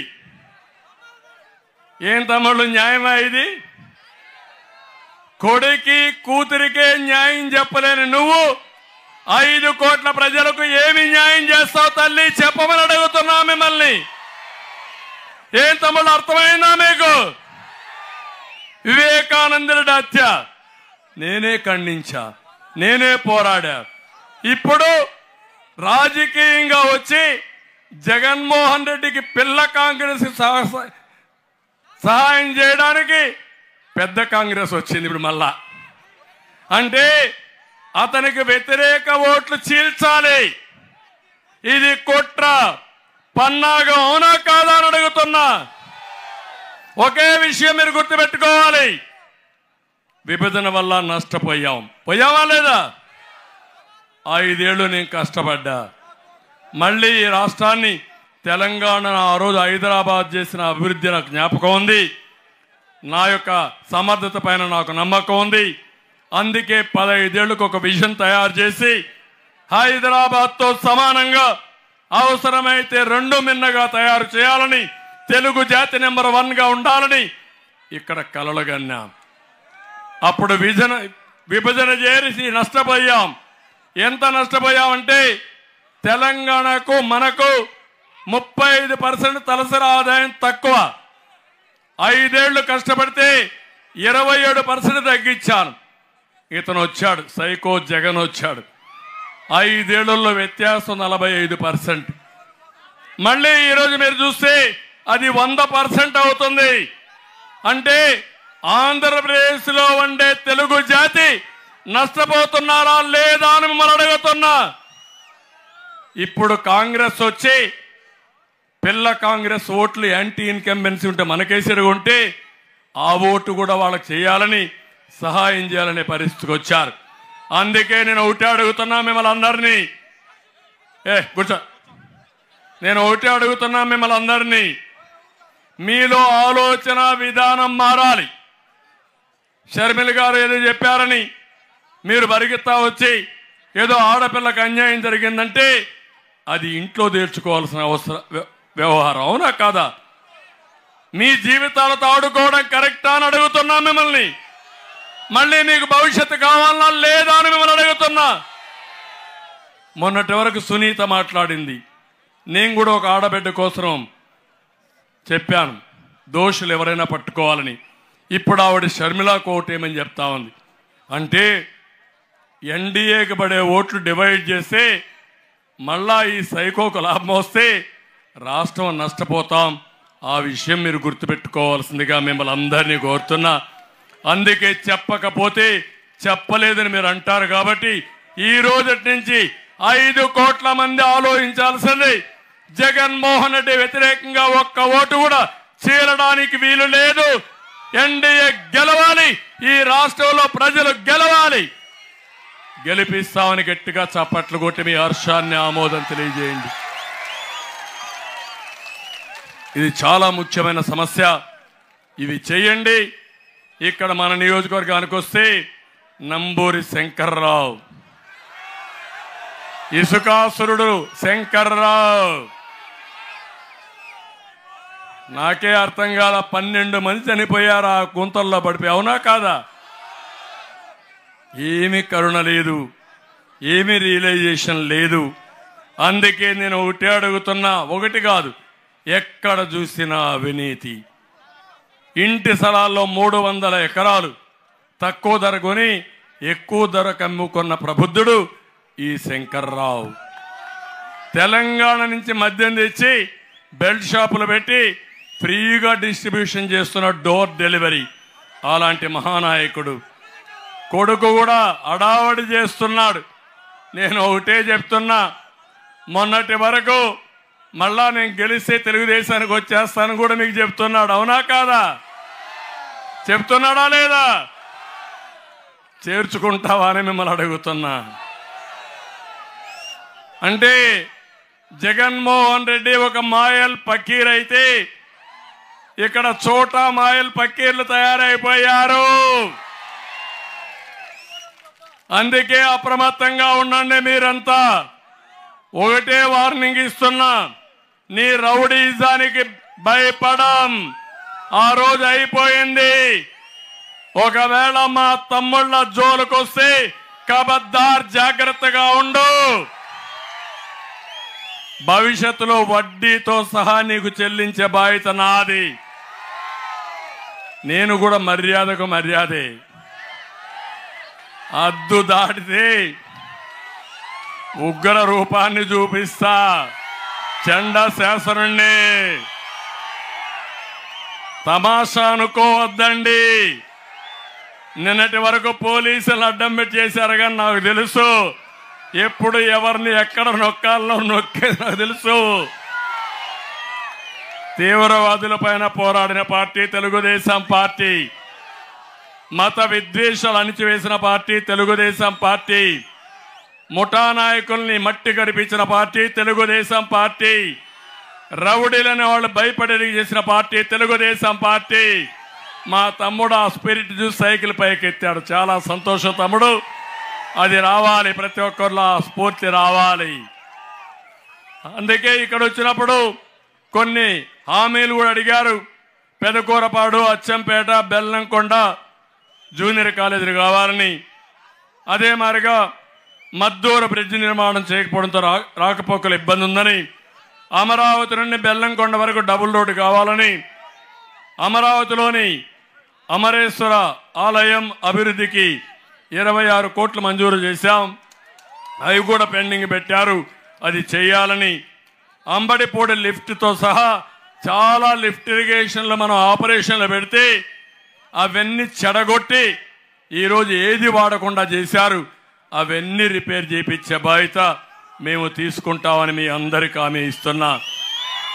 ఏం తమ్ముళ్ళు, న్యాయమా ఇది? కొడుకి కూతురికే న్యాయం చెప్పలేని నువ్వు 5 కోట్ల ప్రజలకు ఏమి న్యాయం చేస్తావు తల్లి? చెప్పమని అడుగుతున్నా మిమ్మల్ని. ఏం తమ్ముళ్ళు, అర్థమైందా మీకు? వివేకానందుడి హత్య నేనే ఖండించా, నేనే పోరాడా. ఇప్పుడు రాజకీయంగా వచ్చి జగన్మోహన్ రెడ్డికి పిల్ల కాంగ్రెస్ సహాయం చేయడానికి పెద్ద కాంగ్రెస్ వచ్చింది ఇప్పుడు మళ్ళా. అంటే అతనికి వ్యతిరేక ఓట్లు చీల్చాలి. ఇది కుట్ర పన్నాగం, అవునా కాదా అని అడుగుతున్నా. ఒకే విషయం మీరు గుర్తుపెట్టుకోవాలి, విభజన వల్ల పోయామా లేదా? 5 ఏళ్ళు నేను కష్టపడ్డా. మళ్ళీ ఈ రాష్ట్రాన్ని, తెలంగాణ ఆ రోజు హైదరాబాద్ చేసిన అభివృద్ధి నాకు జ్ఞాపకం ఉంది. నా యొక్క సమర్థత పైన నాకు నమ్మకం ఉంది. అందుకే 15 ఏళ్లకు ఒక విజన్ తయారు చేసి హైదరాబాద్తో సమానంగా అవసరమైతే 2 మిన్నగా తయారు చేయాలని, తెలుగు జాతి నెంబర్ 1గా ఉండాలని ఇక్కడ కలలుగన్నాం. అప్పుడు విభజన చేసి నష్టపోయాం. ఎంత నష్టపోయామంటే తెలంగాణకు మనకు 35% తలసరి ఆదాయం తక్కువ. 5 ఏళ్లు కష్టపడితే 27% తగ్గించాను. ఇతను వచ్చాడు, సైకో జగన్ వచ్చాడు. 5 ఏళ్లలో వ్యత్యాసం 45%. మళ్ళీ ఈరోజు మీరు చూస్తే అది 100% అవుతుంది. అంటే ఆంధ్రప్రదేశ్లో ఉండే తెలుగు జాతి నష్టపోతున్నారా లేదా అని మిమ్మల్ని అడుగుతున్నా. ఇప్పుడు కాంగ్రెస్ వచ్చి పిల్ల కాంగ్రెస్ ఓట్లు యాంటీ ఇన్కంబెన్సీ ఉంటే మనకేసరి ఉంటే ఆ ఓటు కూడా వాళ్ళకి చేయాలని, సహాయం చేయాలనే పరిస్థితికి వచ్చారు. అందుకే నేను ఒకటే అడుగుతున్నా మిమ్మల్ని అందరినీ, కూర్చో, నేను ఒకటే అడుగుతున్నా మిమ్మల్ని అందరినీ, మీలో ఆలోచన విధానం మారాలి. షర్మిల గారు ఏదో చెప్పారని మీరు పరిగెత్తా వచ్చి ఏదో ఆడపిల్లకి అన్యాయం జరిగిందంటే అది ఇంట్లో తీర్చుకోవాల్సిన వ్యవహారం, అవునా కాదా? మీ జీవితాలతో ఆడుకోవడం కరెక్టా అని అడుగుతున్నా మిమ్మల్ని. మళ్ళీ మీకు భవిష్యత్తు కావాలన్నా లేదా అని మిమ్మల్ని అడుగుతున్నా. మొన్నటి వరకు సునీత మాట్లాడింది, నేను కూడా ఒక ఆడబిడ్డ కోసం చెప్పాను దోషులు ఎవరైనా పట్టుకోవాలని. ఇప్పుడు ఆవిడ షర్మిలా కోట్ ఏమని చెప్తా ఉంది అంటే, ఎన్డీఏకి పడే ఓట్లు డివైడ్ చేస్తే మళ్ళా ఈ సైకోకు లాభం వస్తే రాష్ట్రం నష్టపోతాం. ఆ విషయం మీరు గుర్తుపెట్టుకోవాల్సిందిగా మిమ్మల్ని అందరినీ కోరుతున్నా. అందుకే చెప్పకపోతే చెప్పలేదని మీరు అంటారు. కాబట్టి ఈ రోజటి నుంచి 5 కోట్ల మంది ఆలోచించాల్సింది, జగన్మోహన్ రెడ్డి వ్యతిరేకంగా ఒక్క ఓటు కూడా చీలడానికి వీలు లేదు. ఎన్డీఏ గెలవాలి, ఈ రాష్ట్రంలో ప్రజలు గెలవాలి. గెలిపిస్తామని గట్టిగా చప్పట్లు కొట్టి మీ హర్షాన్ని, ఆమోదం తెలియజేయండి. ఇది చాలా ముఖ్యమైన సమస్య. ఇవి చేయండి. ఇక్కడ మన నియోజకవర్గానికి వస్తే నంబూరి శంకర్రావు, ఇసుకాసురుడు శంకర్రావు, నాకే అర్థం కాల, 12 మంది చనిపోయారు ఆ గుంతల్లో పడిపోయి, అవునా కాదా? ఏమి కరుణ లేదు, ఏమి రియలైజేషన్ లేదు. అందుకే నేను ఒకటే అడుగుతున్నా, ఒకటి కాదు, ఎక్కడ చూసినా అవినీతి. ఇంటి స్థలాల్లో 300 ఎకరాలు తక్కువ ధర కొని ఎక్కువ ధరకు అమ్ముకున్న ప్రబుద్ధుడు ఈ శంకర్రావు. తెలంగాణ నుంచి మద్యం తెచ్చి బెల్ట్ షాపులు పెట్టి ఫ్రీగా డిస్ట్రిబ్యూషన్ చేస్తున్న డోర్ డెలివరీ, అలాంటి మహానాయకుడు. కొడుకు కూడా అడావడి చేస్తున్నాడు. నేను ఒకటే చెప్తున్నా, మొన్నటి వరకు మళ్ళా నేను గెలిస్తే తెలుగుదేశానికి వచ్చేస్తాను కూడా మీకు చెప్తున్నాడు, అవునా కాదా? చెప్తున్నాడా లేదా? చేర్చుకుంటావా అని మిమ్మల్ని అడుగుతున్నా. అంటే జగన్మోహన్ రెడ్డి ఒక మాయల్ పకీర్ అయితే ఇక్కడ చోటా మాయల్ పకీర్లు తయారైపోయారు. అందుకే అప్రమత్తంగా ఉండండి మీరంతా. ఒకటే వార్నింగ్ ఇస్తున్నా, నీ రౌడీజానికి భయపడం ఆ రోజు అయిపోయింది. ఒకవేళ మా తమ్ముళ్ళ జోలుకొస్తే కబద్దార్ జాగ్రత్తగా ఉండు. భవిష్యత్తులో వడ్డీతో సహా నీకు చెల్లించే బాధ్యత నాది. నేను కూడా మర్యాదకు మర్యాదే. అద్దు దాటితే ఉగ్ర రూపాన్ని చూపిస్తా. చండ శాసనుణ్ణి తమాషా అనుకోవద్దండి. నిన్నటి వరకు పోలీసులు అడ్డం పెట్టి చేశారు కానీ నాకు తెలుసు ఎప్పుడు ఎవరిని ఎక్కడ నొక్కాలో నొక్కేది నాకు తెలుసు. తీవ్రవాదుల పైన పోరాడిన పార్టీ తెలుగుదేశం పార్టీ. మత విద్వేషాలు అణిచివేసిన పార్టీ తెలుగుదేశం పార్టీ. ముఠా నాయకుల్ని మట్టి గడిపించిన పార్టీ తెలుగుదేశం పార్టీ. రౌడీలని వాళ్ళు భయపడేది చేసిన పార్టీ తెలుగుదేశం పార్టీ. మా తమ్ముడు ఆ స్పిరిట్ చూసి సైకిల్ పైకి ఎత్తాడు. చాలా సంతోషం తమ్ముడు. అది రావాలి, ప్రతి ఒక్కరిలో ఆ స్ఫూర్తి రావాలి. అందుకే ఇక్కడ వచ్చినప్పుడు కొన్ని హామీలు కూడా అడిగారు. పెదకూరపాడు, అచ్చంపేట, బెల్లంకొండ జూనియర్ కాలేజీలు కావాలని. అదే మాదిరిగా మద్దూరు బ్రిడ్జి నిర్మాణం చేయకపోవడంతో రాకపోకలు ఇబ్బంది ఉందని, అమరావతి నుండి బెల్లంకొండ వరకు డబుల్ రోడ్డు కావాలని, అమరావతిలోని అమరేశ్వర ఆలయం అభివృద్ధికి 26 కోట్లు మంజూరు చేశాం. అవి కూడా పెండింగ్ పెట్టారు, అది చేయాలని. అంబడిపూడి లిఫ్ట్తో సహా చాలా లిఫ్ట్ ఇరిగేషన్లు మనం ఆపరేషన్లు పెడితే అవన్నీ చెడగొట్టి ఈరోజు ఏది వాడకుండా చేశారు. అవన్నీ రిపేర్ చేయించే బాధ్యత మేము తీసుకుంటామని మీ అందరికీ హామీ ఇస్తున్నా.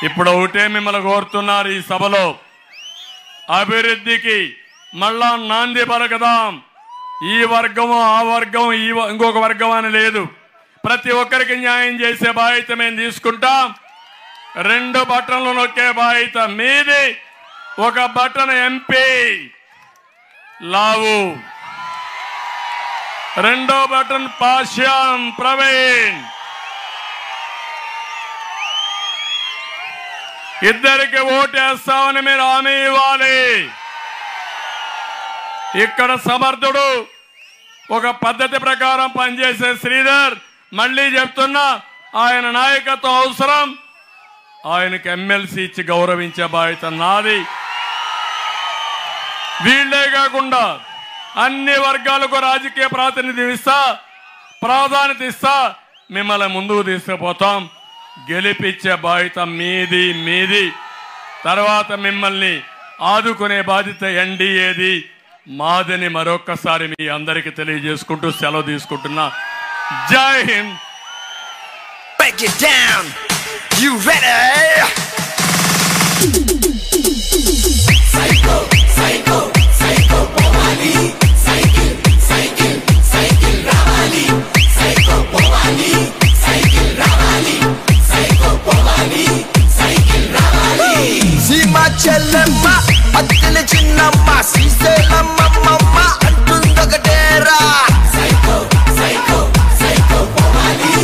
ఇప్పుడు ఒకటే మిమ్మల్ని కోరుతున్నారు, ఈ సభలో అభివృద్ధికి మళ్ళా నాంది పలకదాం. ఈ వర్గము ఆ వర్గం ఇంకొక వర్గం అని లేదు. ప్రతి ఒక్కరికి న్యాయం చేసే బాధ్యత మేము తీసుకుంటాం. 2 బటన్లు నొక్కే బాధ్యత మీది. ఒక బటన్ ఎంపీ లావు, 2వ బటన్ పాశ్యం ప్రవీణ్. ఇద్దరికి ఓటేస్తామని మీరు హామీ ఇవ్వాలి. ఇక్కడ సమర్థుడు, ఒక పద్ధతి ప్రకారం పనిచేసే శ్రీధర్, మళ్ళీ చెప్తున్నా, ఆయన నాయకత్వం అవసరం. ఆయనకు ఎమ్మెల్సీ ఇచ్చి గౌరవించే బాధ్యత నాది. వీళ్లే కాకుండా అన్ని వర్గాలకు రాజకీయ ప్రాతినిధ్యం ఇస్తా, ప్రాధాన్యత ఇస్తా, మిమ్మల్ని ముందుకు తీసుకుపోతాం. గెలిపించే బాధ్యత మీది. తర్వాత మిమ్మల్ని ఆదుకునే బాధ్యత ఎన్డీఏది, మాదని మరొక్కసారి మీ అందరికీ తెలియజేసుకుంటూ సెలవు తీసుకుంటున్నా. జై Hind. Break it down. You ready? Psycho, psycho, psycho, Powali. Cycle, cycle, cycle, Ravali. Psycho, Powali. Cycle, Ravali. Psycho, Powali. Cycle, Ravali. Sima Chellamma, Attile Chinnamma, Sriselamma Mamma, Antundakatera. Psycho, psycho, psycho, Powali.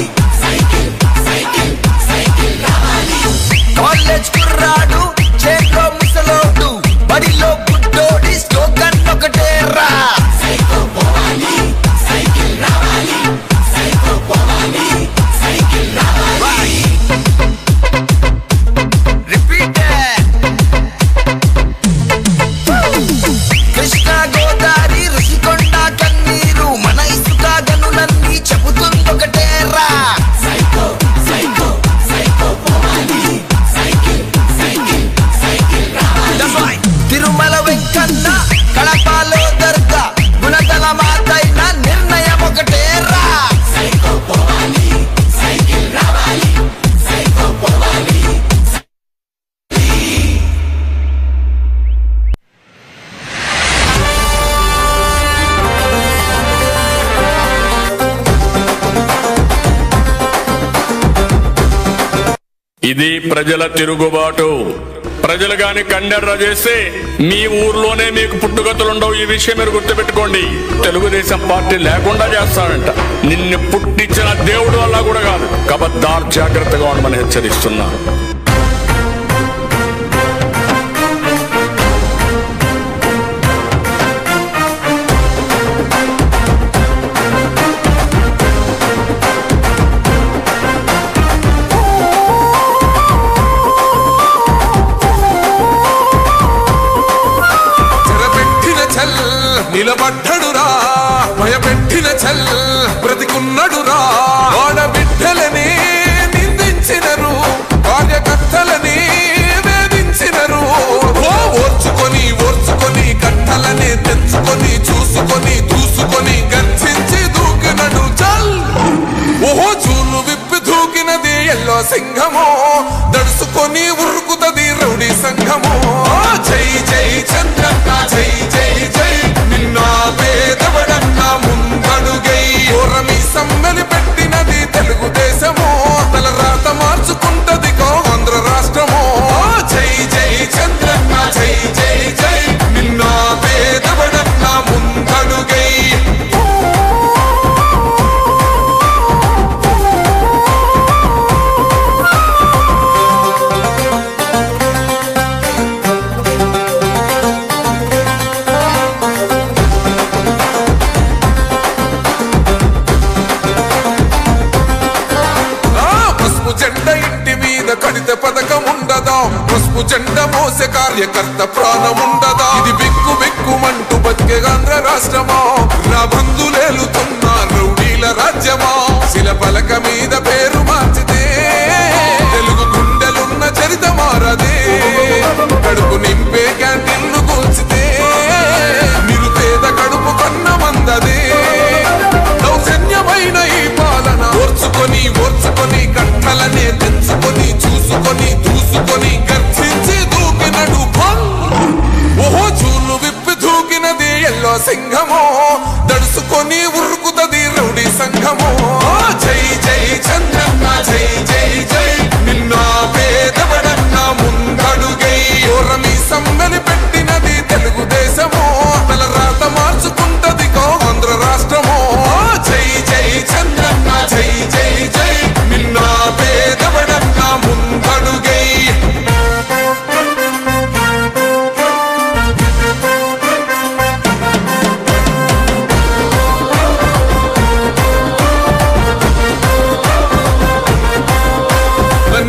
Cycle, cycle, cycle, Ravali. College kurradu, chelo musalodu, badilo guddodi, slogan ఒకటేరా. ఇది ప్రజల తిరుగుబాటు. ప్రజలు గాని కండెర్ర చేస్తే మీ ఊర్లోనే మీకు పుట్టుగతులుండవు. ఈ విషయం మీరు గుర్తుపెట్టుకోండి. తెలుగుదేశం పార్టీ లేకుండా చేస్తాడంట. నిన్ను పుట్టించిన దేవుడు వల్ల కూడా కాదు. కబద్దార్, జాగ్రత్తగా ఉండమని హెచ్చరిస్తున్నా. నిలబడ్డడురా భయపెట్టిన చల్ బ్రతికున్నడురా. ఆడబిడ్డలని నిందించినరు, కార్యకర్తలని వేధించినరు. ఓర్చుకొని ఓర్చుకొని కట్టలని తెచ్చుకొని చూసుకొని దూసుకొని గర్జించి దూకినడు చల్. ఓహో చూలు విప్పి దూకినది ఎల్లో సింహము, దడుసుకొని ఉరుకుతది రౌడీ సంఘము. జై జై చంద్రన్న జై జై జై, నిన్నా పేదవడన్నా ముందడుగై. ఓరమి సమ్మెలి పెట్టినది తెలుగుదేశము, తల రాత మార్చుకుంటది ఆంధ్ర రాష్ట్రము. జై జై చంద్రన్న జై జై జై, నిన్నా పేదవడన్నా ముందడుగై. కడిత పథకం ఉండదా, పసుపు జెండ మోసే కార్యకర్త ప్రాణం ఉండదా. ఇది బిక్కు బిక్కుమంటూ బతికే ఆంధ్ర రాష్ట్రమా, నా బంధులేలుతున్న రౌడీల రాజ్యమా. శిల పలక మీద పేరు మార్చితే తెలుగు గుండెలున్న చరిత మారదే. కడుపు నింపే క్యాంటీన్లు కూల్చితే నిరుపేద కడుపు కన్న మందదే. దౌర్జన్యమైన ఈ పాలన ఓర్చుకొని ఓర్చుకొని కట్టలనే తెచ్చుకొని చూసుకొని దూసుకొని గర్జించి దూకినడు. ఓహో చూలు విప్పి దూకినది ఎల్లో సింహము, దడుసుకొని ఉరుకుతది రౌడీ సంఘము. జై జై చంద్రన్న జై జై జై, నిన్నా పేదవడన్నా ముందడుగై. ఓరమి సమ్మెలి పెట్టినది తెలుగుదేశము, తల రాత మార్చుకుంటది ఆంధ్ర రాష్ట్రము. జై జై చంద్రన్న జై జై జై, నిన్నా పేదవడన్నా ముందడుగై.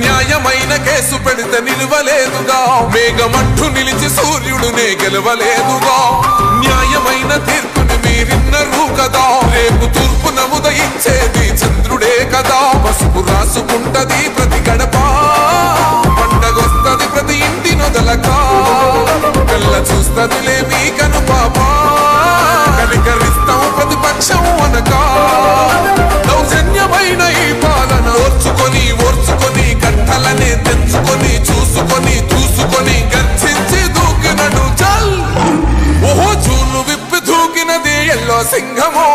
న్యాయమైన కేసు పెడితే నిలవలేదుగా, మేఘమట్టు నిలిచి సూర్యుడునే గెలవలేదుగా. న్యాయమైన తీర్పుని మీరిన్నరు కదా, రేపు తూర్పు నముదయించేది చంద్రుడే కదా. పసుపు రాసుకుంటది ప్రతి గడప, పండగొస్తది ప్రతి ఇంటి నొదలక. కళ్ళ చూస్తదిలే మీ కను పాప, కనికరిస్తాం ప్రతిపక్షం అనక. దౌర్జన్యమైన ఈ పాలన ఓర్చుకొని ఓర్చుకొని కట్టలనే తెచ్చుకొని చూసుకొని దూసుకొని గర్జించి దూకినడు చల్. ఓహో చూలు విప్పి దూకినది ఎల్లో సింహము,